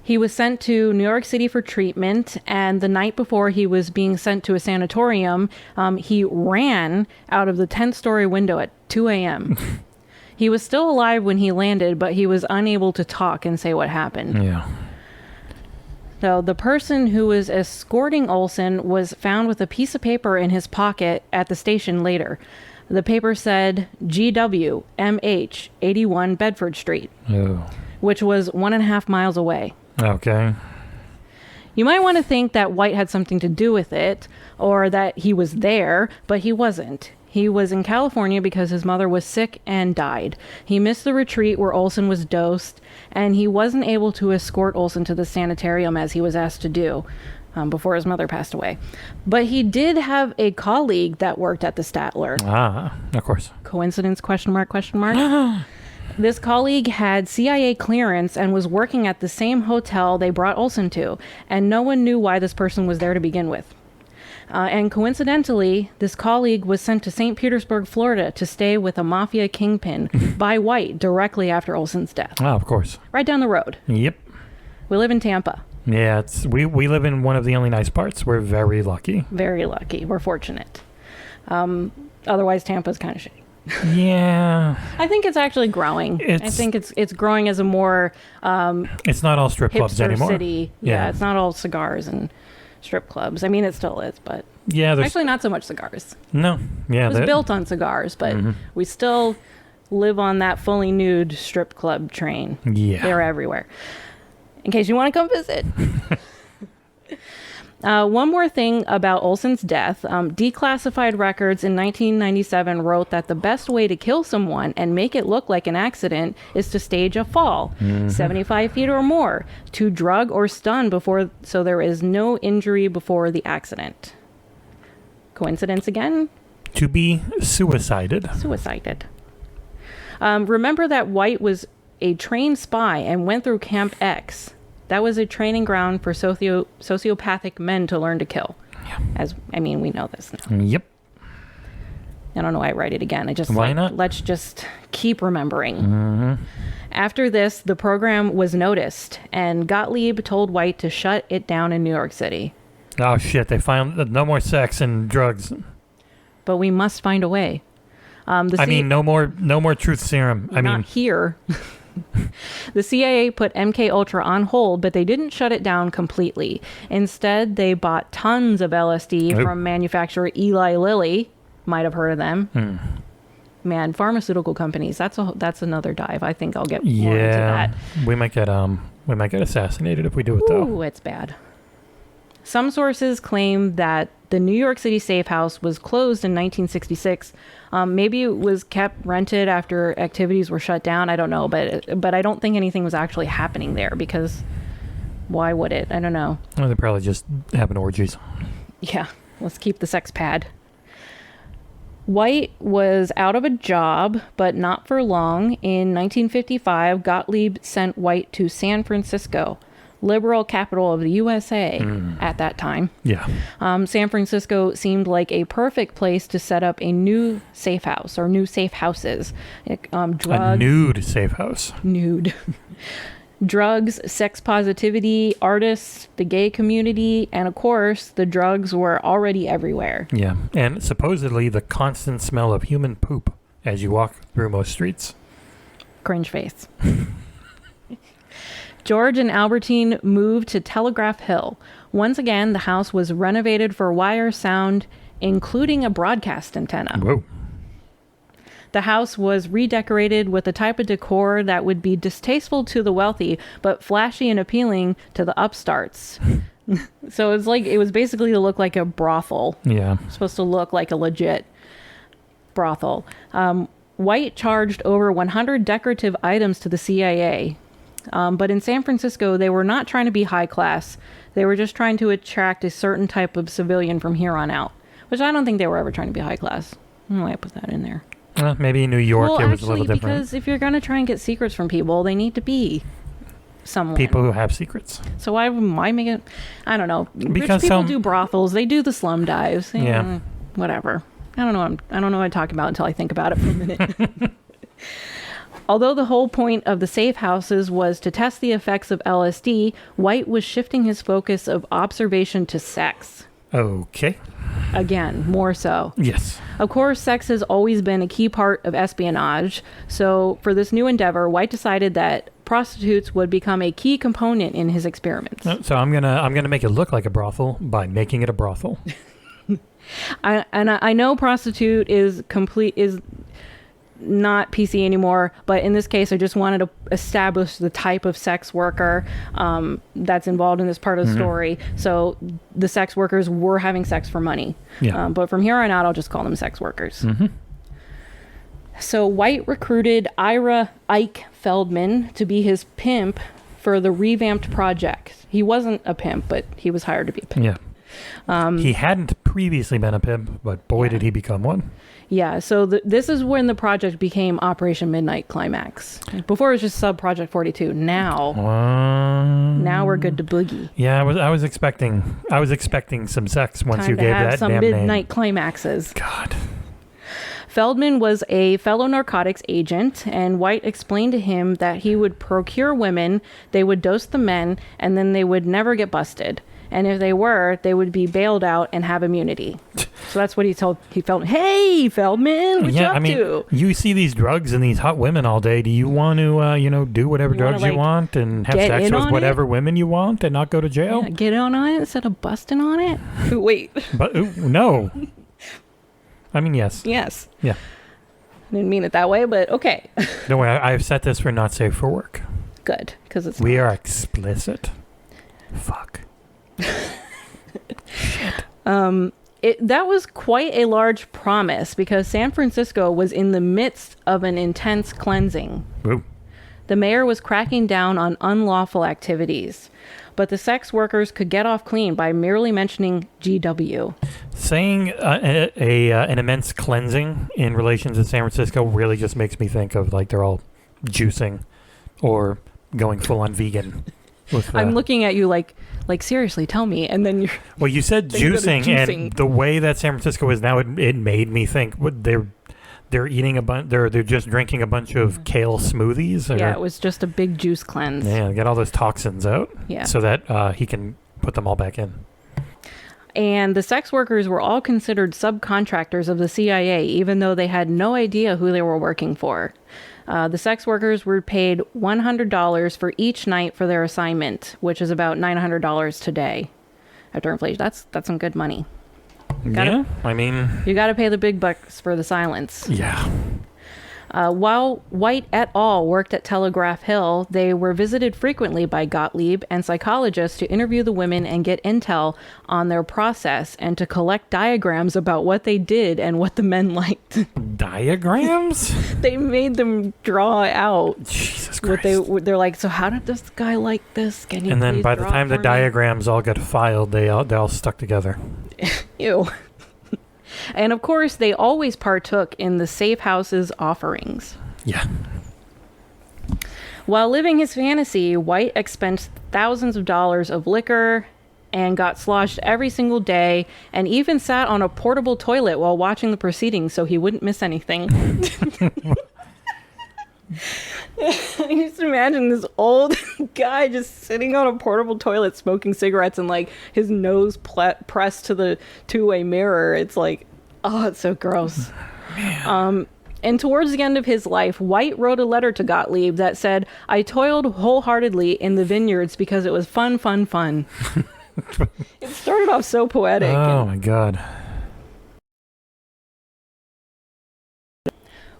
He was sent to New York City for treatment, and the night before he was being sent to a sanatorium, he ran out of the 10th story window at 2 a.m. He was still alive when he landed, but he was unable to talk and say what happened. Yeah. So the person who was escorting Olson was found with a piece of paper in his pocket at the station later. The paper said GW MH 81 Bedford Street, which was 1.5 miles away. Okay. You might want to think that White had something to do with it, or that he was there, but he wasn't. He was in California because his mother was sick and died. He missed the retreat where Olson was dosed, and he wasn't able to escort Olson to the sanitarium as he was asked to do before his mother passed away. But he did have a colleague that worked at the Statler. Ah, of course. Coincidence, question mark, question mark? This colleague had CIA clearance and was working at the same hotel they brought Olson to, and no one knew why this person was there to begin with. And coincidentally, this colleague was sent to St. Petersburg, Florida to stay with a mafia kingpin by White directly after Olson's death. Oh, of course. Right down the road. Yep. We live in Tampa. Yeah, we live in one of the only nice parts. We're very lucky. Very lucky. We're fortunate. Otherwise, Tampa's kind of shitty. Yeah. I think it's actually growing. I think it's growing as a more it's not all strip clubs hipster anymore. city. Yeah, it's not all cigars and strip clubs. I mean, it still is, but actually not so much cigars. No. Yeah. It was built on cigars, but we still live on that fully nude strip club train. Yeah. They're everywhere. In case you want to come visit. One more thing about Olson's death. Declassified records in 1997 wrote that the best way to kill someone and make it look like an accident is to stage a fall, 75 feet or more, to drug or stun so there is no injury before the accident. Coincidence again? To be suicided. Remember that White was a trained spy and went through Camp X. That was a training ground for sociopathic men to learn to kill. Yeah. We know this now. Yep. I don't know why I write it again. Why not? Let's just keep remembering. After this, the program was noticed, and Gottlieb told White to shut it down in New York City. Oh, shit. They found no more sex and drugs. But we must find a way. No more truth serum. Not here. The CIA put MK Ultra on hold, but they didn't shut it down completely. Instead, they bought tons of LSD from manufacturer Eli Lilly. Might have heard of them. Man, pharmaceutical companies. That's another dive. I think I'll get more into that. We might get assassinated if we do it though. Ooh, it's bad. Some sources claim that the New York City safe house was closed in 1966. Maybe it was kept rented after activities were shut down. I don't know, but I don't think anything was actually happening there because why would it? I don't know. Well, they probably just having orgies. Yeah, let's keep the sex pad. White was out of a job, but not for long. In 1955, Gottlieb sent White to San Francisco, liberal capital of the USA at that time. Yeah. San Francisco seemed like a perfect place to set up a new safe house or new safe houses. Drugs, a nude safe house. Nude. Drugs, sex positivity, artists, the gay community, and of course, the drugs were already everywhere. Yeah. And supposedly the constant smell of human poop as you walk through most streets. Cringe face. George and Albertine moved to Telegraph Hill. Once again, the house was renovated for wire sound, including a broadcast antenna. Whoa. The house was redecorated with a type of decor that would be distasteful to the wealthy, but flashy and appealing to the upstarts. So it was basically to look like a brothel. Yeah. Supposed to look like a legit brothel. White charged over 100 decorative items to the CIA. But in San Francisco, they were not trying to be high class. They were just trying to attract a certain type of civilian from here on out, which I don't think they were ever trying to be high class. I don't know why I put that in there. Maybe in New York it was a little different. Because if you're going to try and get secrets from people, they need to be someone. People who have secrets. So why make it? I don't know. Because rich people do brothels. They do the slum dives. Yeah. Whatever. I don't know what I'm talking about until I think about it for a minute. Although the whole point of the safe houses was to test the effects of LSD, White was shifting his focus of observation to sex. Okay. Again, more so. Yes. Of course, sex has always been a key part of espionage. So for this new endeavor, White decided that prostitutes would become a key component in his experiments. So I'm gonna make it look like a brothel by making it a brothel. I know prostitute is not PC anymore, but in this case I just wanted to establish the type of sex worker that's involved in this part of the story. So the sex workers were having sex for money. Yeah. But from here on out I'll just call them sex workers. So White recruited Ira Ike Feldman to be his pimp for the revamped project. He wasn't a pimp, but he was hired to be a pimp. Yeah. He hadn't previously been a pimp, but boy, did he become one. Yeah, so this is when the project became Operation Midnight Climax. Before it was just Sub Project 42. Now we're good to boogie. Yeah, I was expecting some sex once Time you to gave have that some damn midnight name. climaxes. God. Feldman was a fellow narcotics agent, and White explained to him that he would procure women, they would dose the men, and then they would never get busted. And if they were, they would be bailed out and have immunity. So that's what he told. He felt, hey, Feldman, what you up to? You see these drugs and these hot women all day. Do you want to, do whatever drugs you want and have sex with whatever women you want and not go to jail? Yeah, get on it instead of busting on it? Wait. But no. I mean, yes. Yes. Yeah. I didn't mean it that way, but okay. Don't worry, I've set this for not safe for work. Good, because it's We are explicit. Fuck. Shit. That was quite a large promise because San Francisco was in the midst of an intense cleansing. Ooh. The mayor was cracking down on unlawful activities, but the sex workers could get off clean by merely mentioning GW. Saying an immense cleansing in relation to San Francisco really just makes me think of like they're all juicing or going full on vegan. I'm looking at you like seriously, tell me, and then you're. Well, you said juicing, and the way that San Francisco is now, it made me think they're eating a bunch. They're just drinking a bunch of kale smoothies. Yeah, it was just a big juice cleanse. Yeah, get all those toxins out. Yeah, so that he can put them all back in. And the sex workers were all considered subcontractors of the CIA, even though they had no idea who they were working for. The sex workers were paid $100 for each night for their assignment, which is about $900 today. After inflation, that's some good money. You gotta pay the big bucks for the silence. Yeah. While White et al. Worked at Telegraph Hill, they were visited frequently by Gottlieb and psychologists to interview the women and get intel on their process and to collect diagrams about what they did and what the men liked. Diagrams? They made them draw out. Jesus Christ. They're like, so how did this guy like this? Can you And then please by the draw time the for me?" diagrams all got filed, they all stuck together. Ew. And of course, they always partook in the safe house's offerings. Yeah. While living his fantasy, White expensed thousands of dollars of liquor and got sloshed every single day and even sat on a portable toilet while watching the proceedings so he wouldn't miss anything. I just imagine this old guy just sitting on a portable toilet smoking cigarettes and like his nose pressed to the two-way mirror. It's like, oh, it's so gross. And towards the end of his life, White wrote a letter to Gottlieb that said, I toiled wholeheartedly in the vineyards because it was fun, fun, fun. It started off so poetic. Oh, my God.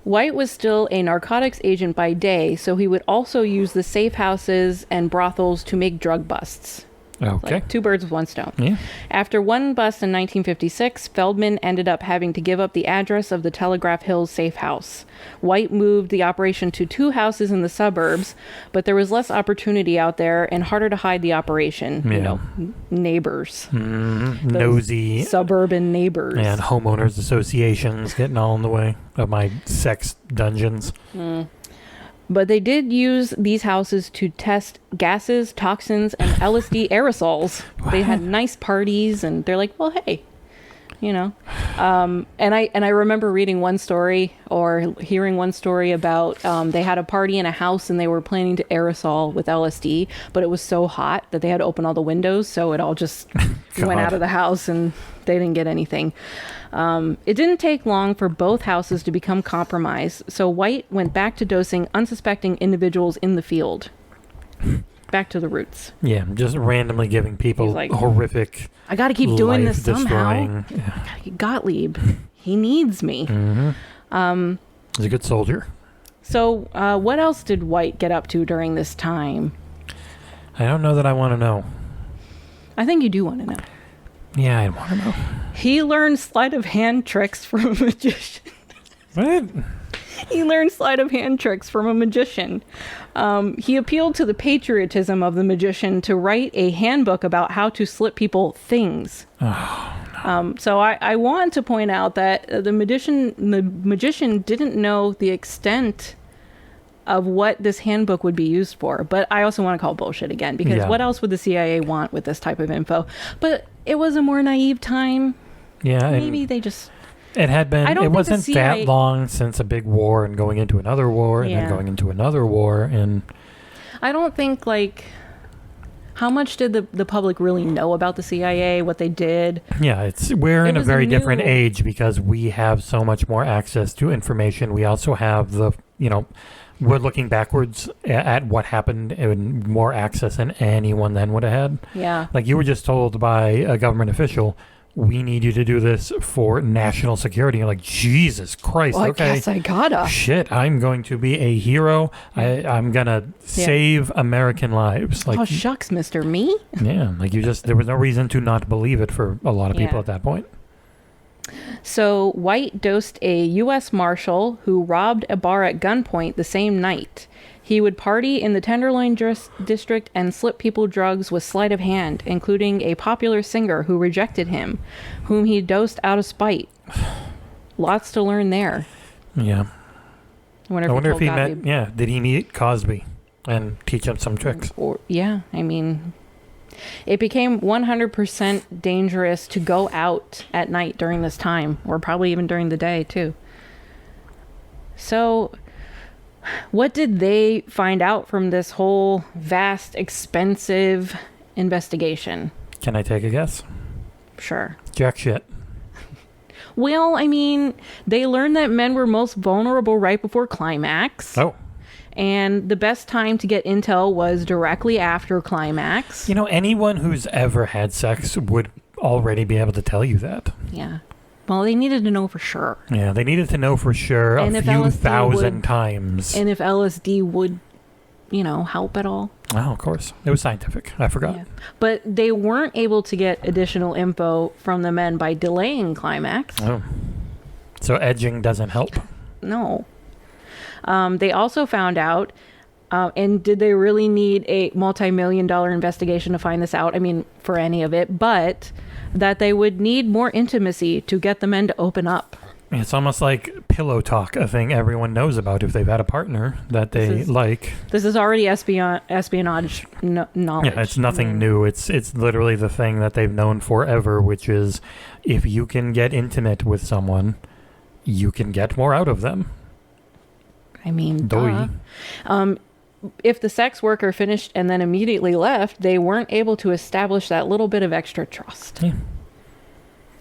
White was still a narcotics agent by day, so he would also use the safe houses and brothels to make drug busts. Okay. Like 2 birds with 1 stone. Yeah. After one bust in 1956, Feldman ended up having to give up the address of the Telegraph Hills safe house. White moved the operation to 2 houses in the suburbs, but there was less opportunity out there and harder to hide the operation. Yeah. You know, neighbors. Nosy. Suburban neighbors. And homeowners associations getting all in the way of my sex dungeons. But they did use these houses to test gases, toxins, and LSD aerosols. They had nice parties, and they're like, well, hey, you know. And I remember reading one story or hearing one story about they had a party in a house and they were planning to aerosol with LSD, but it was so hot that they had to open all the windows, so it all just went out of the house and they didn't get anything. It didn't take long for both houses to become compromised, so White went back to dosing unsuspecting individuals in the field. Back to the roots. Yeah, just randomly giving people like, horrific. I gotta keep doing this somehow. Yeah. Gottlieb, he needs me. Mm-hmm. He's a good soldier. So, what else did White get up to during this time? I don't know that I want to know. I think you do want to know. Yeah, I want to know. He learned sleight of hand tricks from a magician. What? He learned sleight of hand tricks from a magician. He appealed to the patriotism of the magician to write a handbook about how to slip people things. Oh, So I want to point out that the magician didn't know the extent of what this handbook would be used for. But I also want to call bullshit again, because what else would the CIA want with this type of info? But it was a more naive time. Yeah. Maybe they just... It had been... It wasn't CIA... that long since a big war and going into another war and then going into another war. And I don't think, like... How much did the public really know about the CIA, what they did? Yeah, we're in a very different age because we have so much more access to information. We also have we're looking backwards at what happened and more access than anyone then would have had. Yeah. Like you were just told by a government official, we need you to do this for national security. You're like, Jesus Christ. Well, okay. I guess I gotta. Shit, I'm going to be a hero. I'm going to save American lives. Like, oh, shucks, Mr. Me? Yeah, like there was no reason to not believe it for a lot of people at that point. So White dosed a U.S. Marshal who robbed a bar at gunpoint the same night. He would party in the Tenderloin district and slip people drugs with sleight of hand, including a popular singer who rejected him, whom he dosed out of spite. Lots to learn there. Yeah. I wonder if he met... Yeah, did he meet Cosby and teach him some tricks? I mean... It became 100% dangerous to go out at night during this time, or probably even during the day, too. So, what did they find out from this whole vast, expensive investigation? Can I take a guess? Sure. Jack shit. Well, I mean, they learned that men were most vulnerable right before climax. Oh. And the best time to get intel was directly after climax. You know, anyone who's ever had sex would already be able to tell you that. Yeah. Well, they needed to know for sure. Yeah, they needed to know for sure a few thousand times. And if LSD would, help at all. Oh, of course. It was scientific. I forgot. Yeah. But they weren't able to get additional info from the men by delaying climax. Oh. So edging doesn't help. No. They also found out, and did they really need a multi-million-dollar investigation to find this out? I mean, for any of it, but that they would need more intimacy to get the men to open up. It's almost like pillow talk, a thing everyone knows about if they've had a partner that they like. This is already espionage knowledge. Yeah, it's nothing new. It's literally the thing that they've known forever, which is if you can get intimate with someone, you can get more out of them. I mean, if the sex worker finished and then immediately left, they weren't able to establish that little bit of extra trust. Yeah.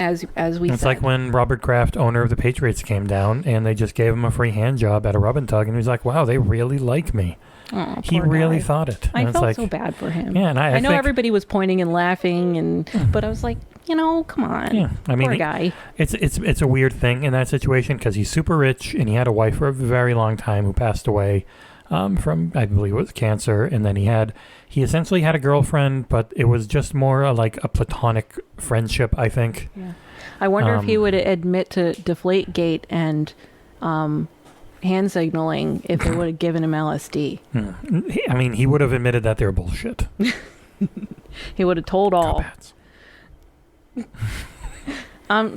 As we said. It's like when Robert Kraft, owner of the Patriots, came down and they just gave him a free hand job at a rub and tug, and he was like, wow, they really like me. Oh, he really thought it. I felt so bad for him. Yeah, and I know everybody was pointing and laughing, but I was like, come on. Yeah, I mean, poor guy. It's a weird thing in that situation because he's super rich and he had a wife for a very long time who passed away from, I believe it was cancer, and then he essentially had a girlfriend, but it was just more like a platonic friendship, I think. Yeah. I wonder if he would admit to Deflategate and hand signaling if they would have given him LSD. I mean, he would have admitted that they're bullshit. He would have told all.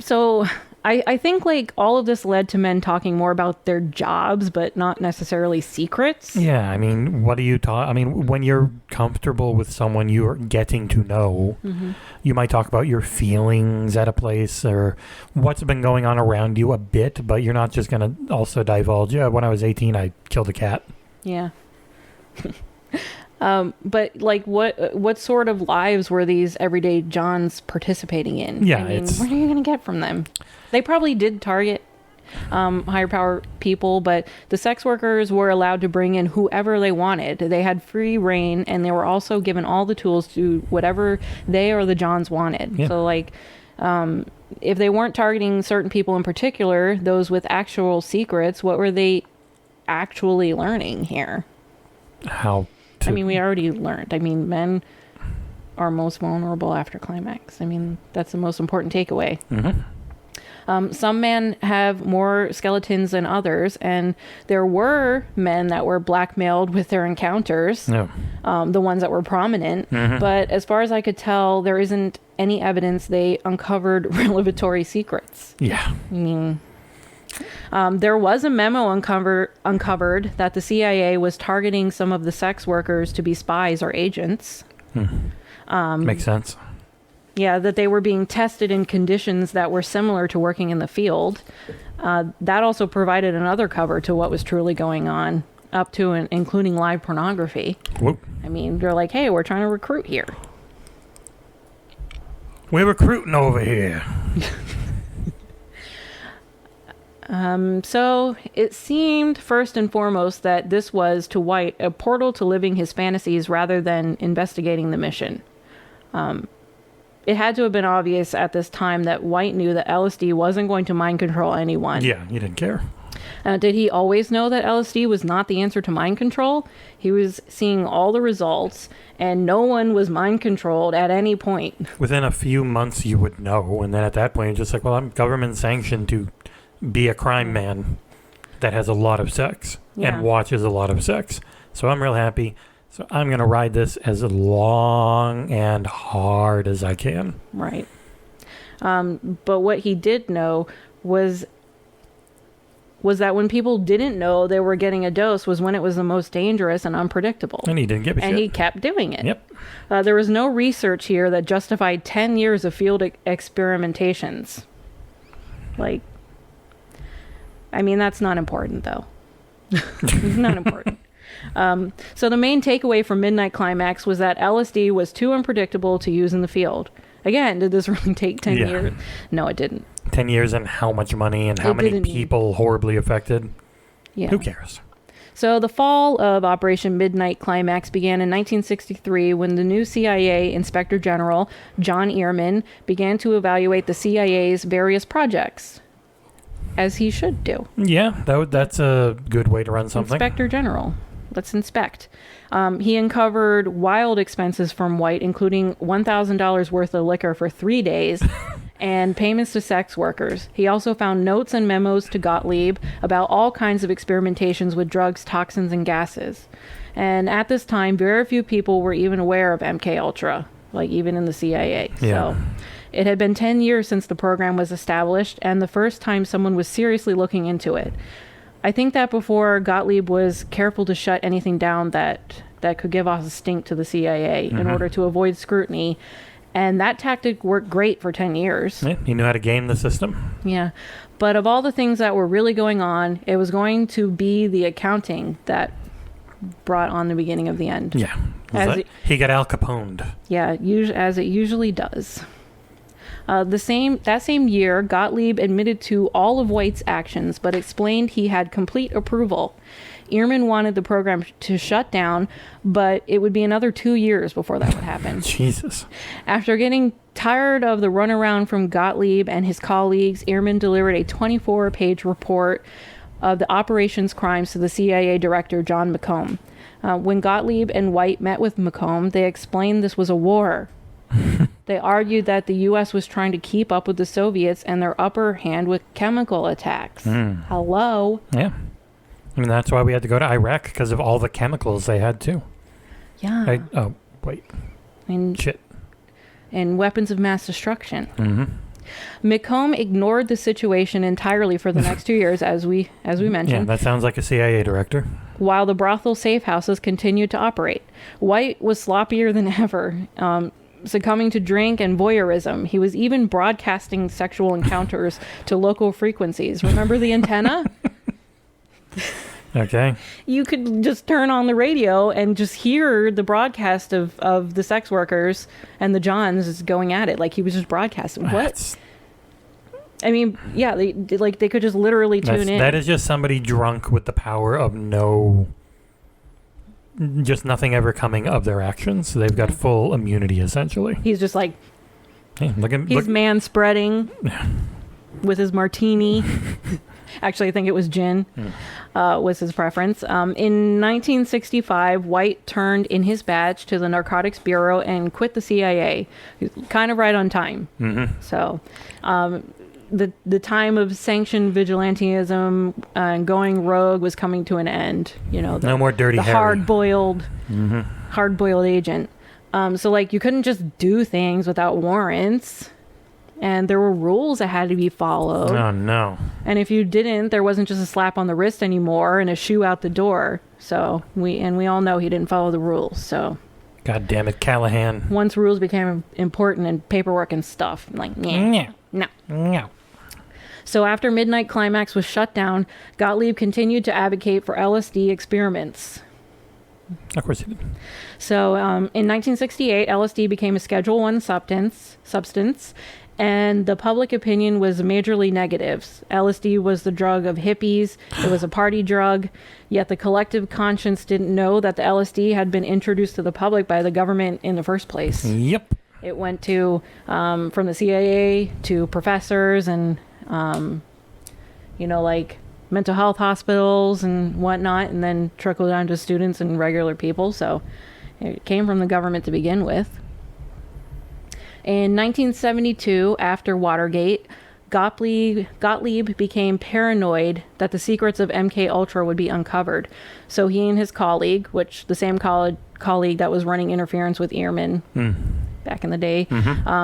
So I think like all of this led to men talking more about their jobs, but not necessarily secrets. Yeah, I mean, what do you talk? I mean, when you're comfortable with someone you're getting to know, you might talk about your feelings at a place or what's been going on around you a bit, but you're not just going to also divulge, when I was 18, I killed a cat. Yeah. But like, what sort of lives were these everyday Johns participating in? Yeah, I mean, what are you going to get from them? They probably did target higher power people, but the sex workers were allowed to bring in whoever they wanted. They had free reign, and they were also given all the tools to do whatever they or the Johns wanted. Yeah. So like, if they weren't targeting certain people in particular, those with actual secrets, what were they actually learning here? I mean, we already learned. I mean, men are most vulnerable after climax. I mean, that's the most important takeaway. Some men have more skeletons than others, and there were men that were blackmailed with their encounters, the ones that were prominent. But as far as I could tell, there isn't any evidence, they uncovered revelatory secrets. Yeah. I mean, there was a memo uncovered that the CIA was targeting some of the sex workers to be spies or agents. Makes sense. Yeah, that they were being tested in conditions that were similar to working in the field. That also provided another cover to what was truly going on, up to and including live pornography. Whoop. I mean, they're like, hey, we're trying to recruit here. We're recruiting over here. So it seemed first and foremost that this was to White a portal to living his fantasies rather than investigating the mission. It had to have been obvious at this time that White knew that LSD wasn't going to mind control anyone. Yeah, he didn't care. Did he always know that LSD was not the answer to mind control? He was seeing all the results, and no one was mind controlled at any point. Within a few months, you would know, and then at that point, you're just like, well, I'm government-sanctioned to be a crime man that has a lot of sex and watches a lot of sex. So I'm real happy. So I'm going to ride this as long and hard as I can. Right. But what he did know was that when people didn't know they were getting a dose was when it was the most dangerous and unpredictable. And he didn't give a shit. And he kept doing it. Yep. There was no research here that justified 10 years of field experimentations. Like, I mean, that's not important, though. It's not important. So the main takeaway from Midnight Climax was that LSD was too unpredictable to use in the field. Again, did this really take 10 years? No, it didn't. 10 years and how much money and how many people horribly affected? Yeah. Who cares? So the fall of Operation Midnight Climax began in 1963 when the new CIA Inspector General, John Ehrman, began to evaluate the CIA's various projects. As he should do. Yeah, that's a good way to run something. Inspector General. Let's inspect. He uncovered wild expenses from White, including $1,000 worth of liquor for 3 days and payments to sex workers. He also found notes and memos to Gottlieb about all kinds of experimentations with drugs, toxins, and gases. And at this time, very few people were even aware of MK-Ultra, like even in the CIA. Yeah. So it had been 10 years since the program was established and the first time someone was seriously looking into it. I think that before Gottlieb was careful to shut anything down that could give off a stink to the CIA in order to avoid scrutiny. And that tactic worked great for 10 years. Yeah, he knew how to game the system. Yeah. But of all the things that were really going on, it was going to be the accounting that brought on the beginning of the end. Yeah. He got Al Caponed. Yeah, as it usually does. That same year, Gottlieb admitted to all of White's actions, but explained he had complete approval. Ehrman wanted the program to shut down, but it would be another 2 years before that would happen. Jesus. After getting tired of the runaround from Gottlieb and his colleagues, Ehrman delivered a 24-page report of the operations crimes to the CIA director, John McComb. When Gottlieb and White met with McComb, they explained this was a war. They argued that the U.S. was trying to keep up with the Soviets and their upper hand with chemical attacks. Hello? Yeah. I mean, that's why we had to go to Iraq, because of all the chemicals they had, too. Yeah. Oh, wait. Shit. And weapons of mass destruction. McComb ignored the situation entirely for the next 2 years, as we mentioned. Yeah, that sounds like a CIA director. While the brothel safe houses continued to operate. White was sloppier than ever, succumbing to drink and voyeurism. He was even broadcasting sexual encounters to local frequencies. Remember the antenna? Okay. You could just turn on the radio and just hear the broadcast of the sex workers and the Johns going at it. Like he was just broadcasting. What? I mean, yeah, they could just literally tune in. That is just somebody drunk with the power of just nothing ever coming of their actions. So they've got full immunity, essentially. He's just like, hey, he's man-spreading with his martini. Actually, I think it was gin was his preference. In 1965, White turned in his badge to the Narcotics Bureau and quit the CIA. Kind of right on time. So the time of sanctioned vigilantism and going rogue was coming to an end. You know, no more dirty Harry. Hard-boiled agent. So, like, you couldn't just do things without warrants. And there were rules that had to be followed. Oh, no. And if you didn't, there wasn't just a slap on the wrist anymore and a shoe out the door. So, we all know he didn't follow the rules, so... God damn it, Callahan. Once rules became important and paperwork and stuff, I'm like, no. So after Midnight Climax was shut down, Gottlieb continued to advocate for LSD experiments. Of course he did. So in 1968, LSD became a Schedule I substance, and the public opinion was majorly negative. LSD was the drug of hippies. It was a party drug. Yet the collective conscience didn't know that the LSD had been introduced to the public by the government in the first place. Yep. It went to from the CIA to professors and like mental health hospitals and whatnot, and then trickled down to students and regular people. So it came from the government to begin with. In 1972, after Watergate, Gottlieb became paranoid that the secrets of MK Ultra would be uncovered. So he and his colleague, the same colleague that was running interference with Ehrman back in the day,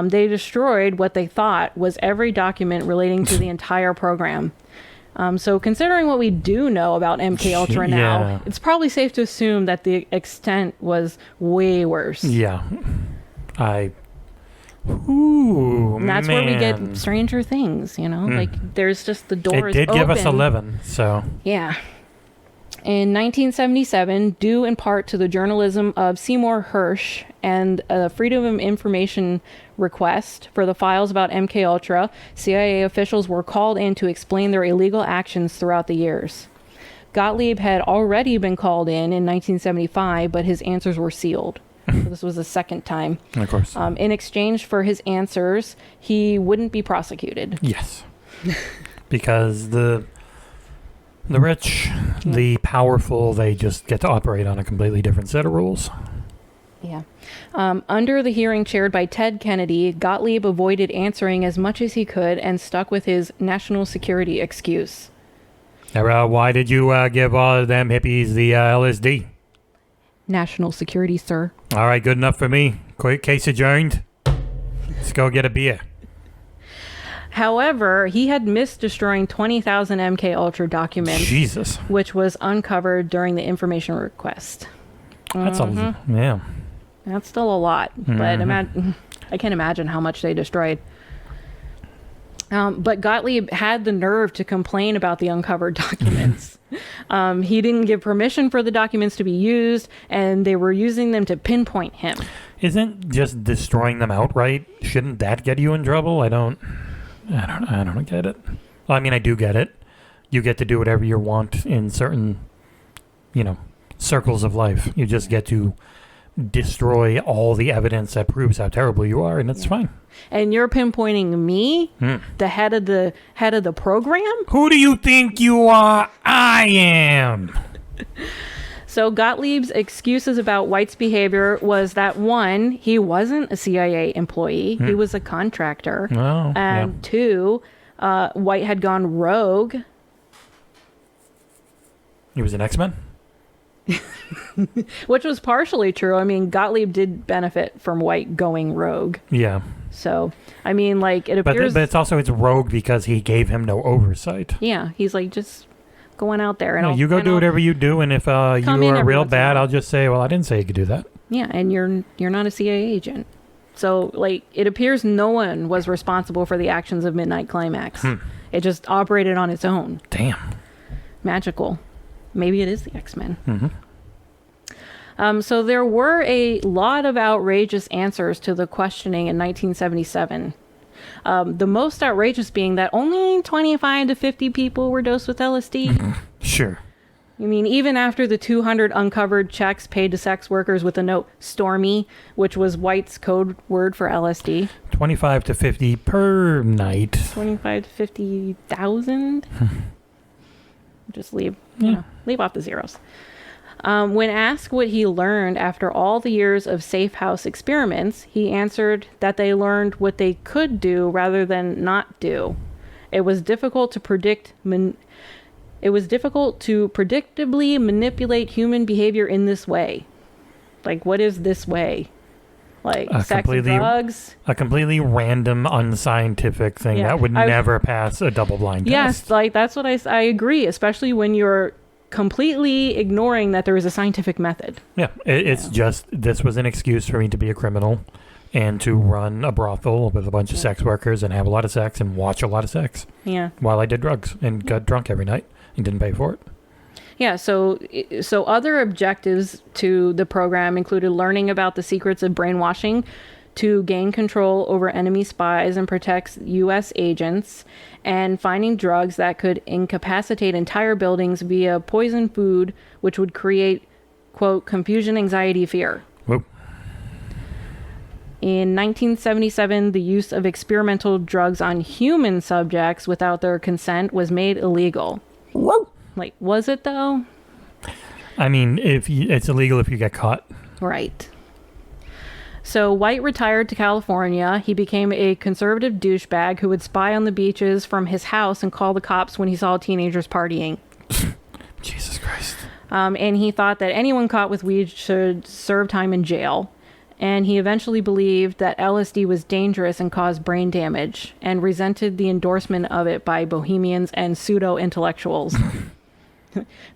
they destroyed what they thought was every document relating to the entire program. So considering what we do know about MK Ultra now, it's probably safe to assume that the extent was way worse. Yeah. Ooh, and that's where we get Stranger Things, like there's just the doors It did open. give us 11, so. Yeah. In 1977, due in part to the journalism of Seymour Hersh and a Freedom of Information request for the files about MK Ultra, CIA officials were called in to explain their illegal actions throughout the years. Gottlieb had already been called in 1975, but his answers were sealed. So this was the second time. Of course. In exchange for his answers, he wouldn't be prosecuted. Yes. Because the rich, the powerful, they just get to operate on a completely different set of rules. Yeah. Under the hearing chaired by Ted Kennedy, Gottlieb avoided answering as much as he could and stuck with his national security excuse. Why did you give all of them hippies the LSD? National security, sir. All right, good enough for me. Quick, case adjourned. Let's go get a beer. However, he had missed destroying 20,000 MK Ultra documents. Jesus. Which was uncovered during the information request. That's yeah. That's still a lot, but I can't imagine how much they destroyed. But Gottlieb had the nerve to complain about the uncovered documents. He didn't give permission for the documents to be used, and they were using them to pinpoint him. Isn't just destroying them outright? Shouldn't that get you in trouble? I don't get it. Well, I mean, I do get it. You get to do whatever you want in certain, circles of life. You just get to destroy all the evidence that proves how terrible you are, and it's fine. And you're pinpointing me, the head of the program? Who do you think you are? I am. So Gottlieb's excuses about White's behavior was that, one, he wasn't a CIA employee. He was a contractor. Oh, and two, White had gone rogue. He was an X-Men? Which was partially true. I mean, Gottlieb did benefit from White going rogue. Yeah. So, I mean, like, it appears... But it's rogue because he gave him no oversight. Yeah, he's like, just going out there. And you go do whatever you do, and if you are real bad, I'll just say, well, I didn't say you could do that. Yeah, and you're not a CIA agent. So, like, it appears no one was responsible for the actions of Midnight Climax. It just operated on its own. Damn. Magical. Maybe it is the X-Men. So there were a lot of outrageous answers to the questioning in 1977. The most outrageous being that only 25 to 50 people were dosed with LSD. Sure. I mean, even after the 200 uncovered checks paid to sex workers with the note Stormy, which was White's code word for LSD. 25 to 50 per night. 25 to 50,000? Just leave off the zeros. When asked what he learned after all the years of safe house experiments, he answered that they learned what they could do rather than not do. It was difficult to predictably manipulate human behavior in this way. Like, what is this way? Like sex and drugs. A completely random, unscientific thing that would never pass a double-blind test. Yes, like that's what I agree, especially when you're completely ignoring that there is a scientific method. Yeah, it's just, this was an excuse for me to be a criminal and to run a brothel with a bunch of sex workers and have a lot of sex and watch a lot of sex. Yeah. While I did drugs and got drunk every night and didn't pay for it. Yeah, so other objectives to the program included learning about the secrets of brainwashing to gain control over enemy spies and protect U.S. agents, and finding drugs that could incapacitate entire buildings via poison food, which would create, quote, confusion, anxiety, fear. Whoa. In 1977, the use of experimental drugs on human subjects without their consent was made illegal. Whoa. Like, was it though? I mean, it's illegal if you get caught. Right. So White retired to California. He became a conservative douchebag who would spy on the beaches from his house and call the cops when he saw teenagers partying. Jesus Christ. And he thought that anyone caught with weed should serve time in jail. And he eventually believed that LSD was dangerous and caused brain damage, and resented the endorsement of it by bohemians and pseudo-intellectuals.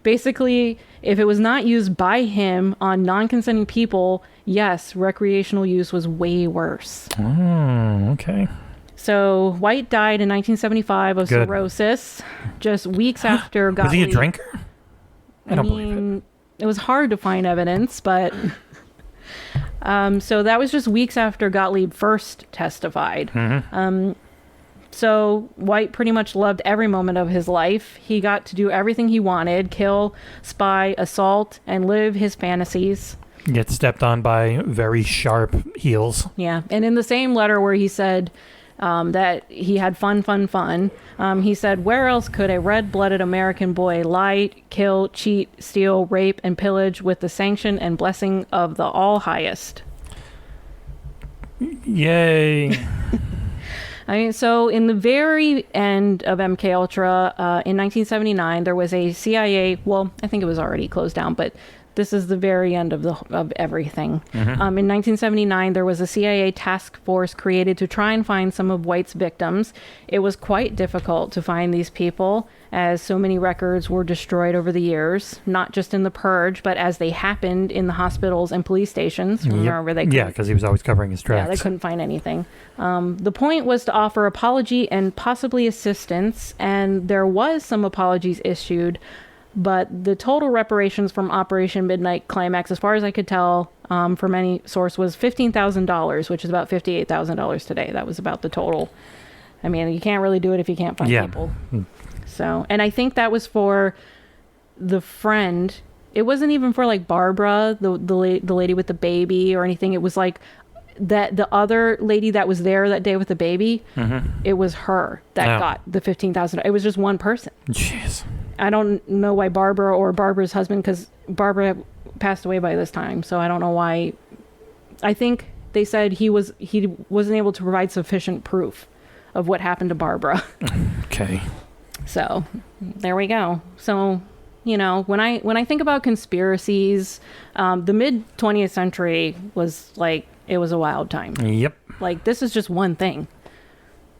Basically, if it was not used by him on non-consenting people, yes, recreational use was way worse. Oh, okay. So White died in 1975 of cirrhosis, just weeks after Gottlieb. Was he a drinker? I don't believe it. It was hard to find evidence, but... so that was just weeks after Gottlieb first testified. Mm-hmm. So White pretty much loved every moment of his life. He got to do everything he wanted: kill, spy, assault, and live his fantasies. Get stepped on by very sharp heels. Yeah. And in the same letter where he said that he had fun, he said, "Where else could a red-blooded American boy lie, kill, cheat, steal, rape, and pillage with the sanction and blessing of the All-Highest?" Yay. I mean, so in the very end of MK Ultra, in 1979, there was a CIA. Well, I think it was already closed down, but this is the very end of everything. Mm-hmm. In 1979, there was a CIA task force created to try and find some of White's victims. It was quite difficult to find these people, as so many records were destroyed over the years, not just in the Purge, but as they happened in the hospitals and police stations. Remember, they yeah, because he was always covering his tracks. Yeah, they couldn't find anything. The point was to offer apology and possibly assistance, and there was some apologies issued, but the total reparations from Operation Midnight Climax, as far as I could tell from any source, was $15,000, which is about $58,000 today. That was about the total. I mean, you can't really do it if you can't find people. So, and I think that was for the friend. It wasn't even for like Barbara, the lady with the baby or anything. It was like that the other lady that was there that day with the baby. Mm-hmm. It was her that got the $15,000. It was just one person. Jeez. I don't know why Barbara or Barbara's husband, because Barbara passed away by this time, so I don't know why. I think they said he wasn't able to provide sufficient proof of what happened to Barbara. Okay. So there we go. So, you know, when I think about conspiracies, the mid 20th century was like, it was a wild time. Yep. Like, this is just one thing.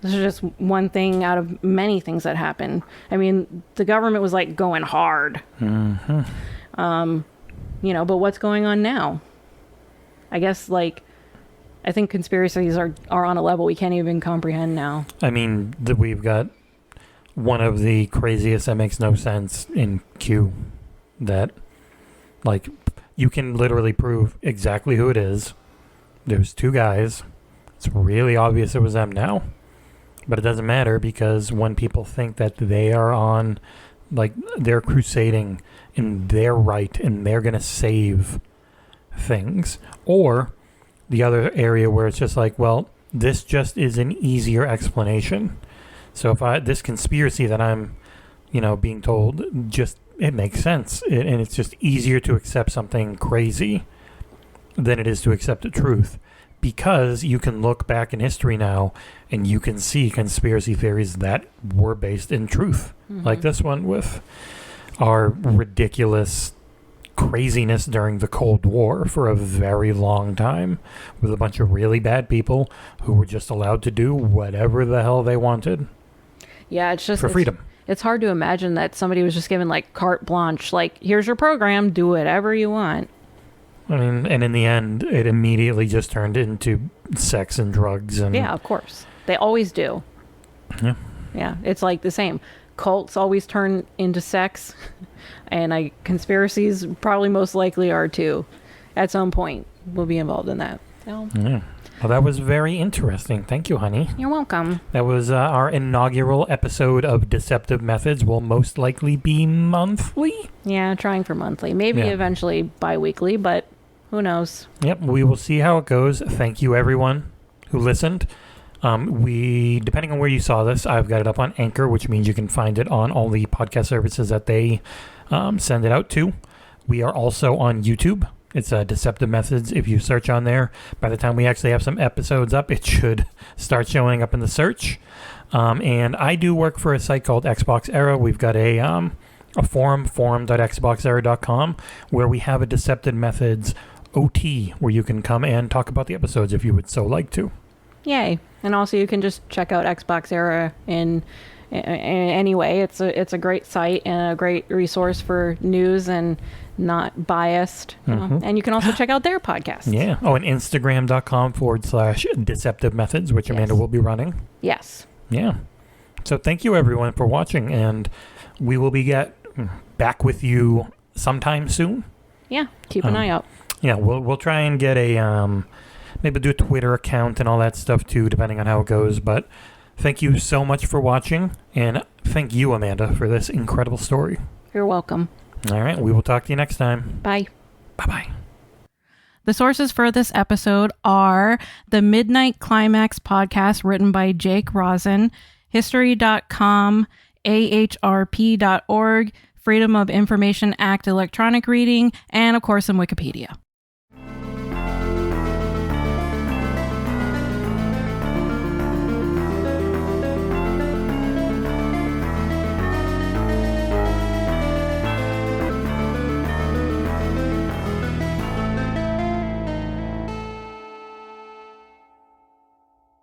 This is just one thing out of many things that happened. I mean, the government was like going hard. Mm-hmm. You know, but what's going on now? I guess, like, I think conspiracies are on a level we can't even comprehend now. I mean, we've got one of the craziest that makes no sense in Q, that, like, you can literally prove exactly who it is. There's two guys. It's really obvious it was them now. But it doesn't matter, because when people think that they are on, like, they're crusading and they're right and they're going to save things. Or the other area where it's just like, well, this just is an easier explanation. So if this conspiracy that I'm, being told, just, it makes sense. And it's just easier to accept something crazy than it is to accept the truth. Because you can look back in history now and you can see conspiracy theories that were based in truth. Mm-hmm. Like this one with our ridiculous craziness during the Cold War for a very long time with a bunch of really bad people who were just allowed to do whatever the hell they wanted. Yeah, it's just for freedom. It's hard to imagine that somebody was just given like carte blanche, like, here's your program, do whatever you want. I mean, and in the end, it immediately just turned into sex and drugs. And yeah, of course. They always do. Yeah. Yeah, it's like the same. Cults always turn into sex, and conspiracies probably most likely are too. At some point, we'll be involved in that. So. Yeah. Well, that was very interesting. Thank you, honey. You're welcome. That was our inaugural episode of Deceptive Methods. Will most likely be monthly. Yeah, trying for monthly. Maybe eventually bi-weekly, but who knows? Yep, we will see how it goes. Thank you, everyone who listened. Depending on where you saw this, I've got it up on Anchor, which means you can find it on all the podcast services that they send it out to. We are also on YouTube. It's Deceptive Methods. If you search on there, by the time we actually have some episodes up, it should start showing up in the search. And I do work for a site called Xbox Era. We've got a forum.xboxera.com, where we have a Deceptive Methods OT, where you can come and talk about the episodes if you would so like to. Yay. And also you can just check out Xbox Era in anyway. It's a great site and a great resource for news and not biased. You know? And you can also check out their podcast. Yeah. Oh, and Instagram.com/Deceptive Methods, which Amanda will be running. Yes. Yeah. So thank you, everyone, for watching, and we will be back with you sometime soon. Yeah. Keep an eye out. Yeah, we'll try and get a maybe do a Twitter account and all that stuff too, depending on how it goes. But thank you so much for watching, and thank you, Amanda, for this incredible story. You're welcome. All right, we will talk to you next time. Bye. Bye-bye. The sources for this episode are the Midnight Climax podcast written by Jake Rosen, History.com, AHRP.org, Freedom of Information Act electronic reading, and of course some Wikipedia.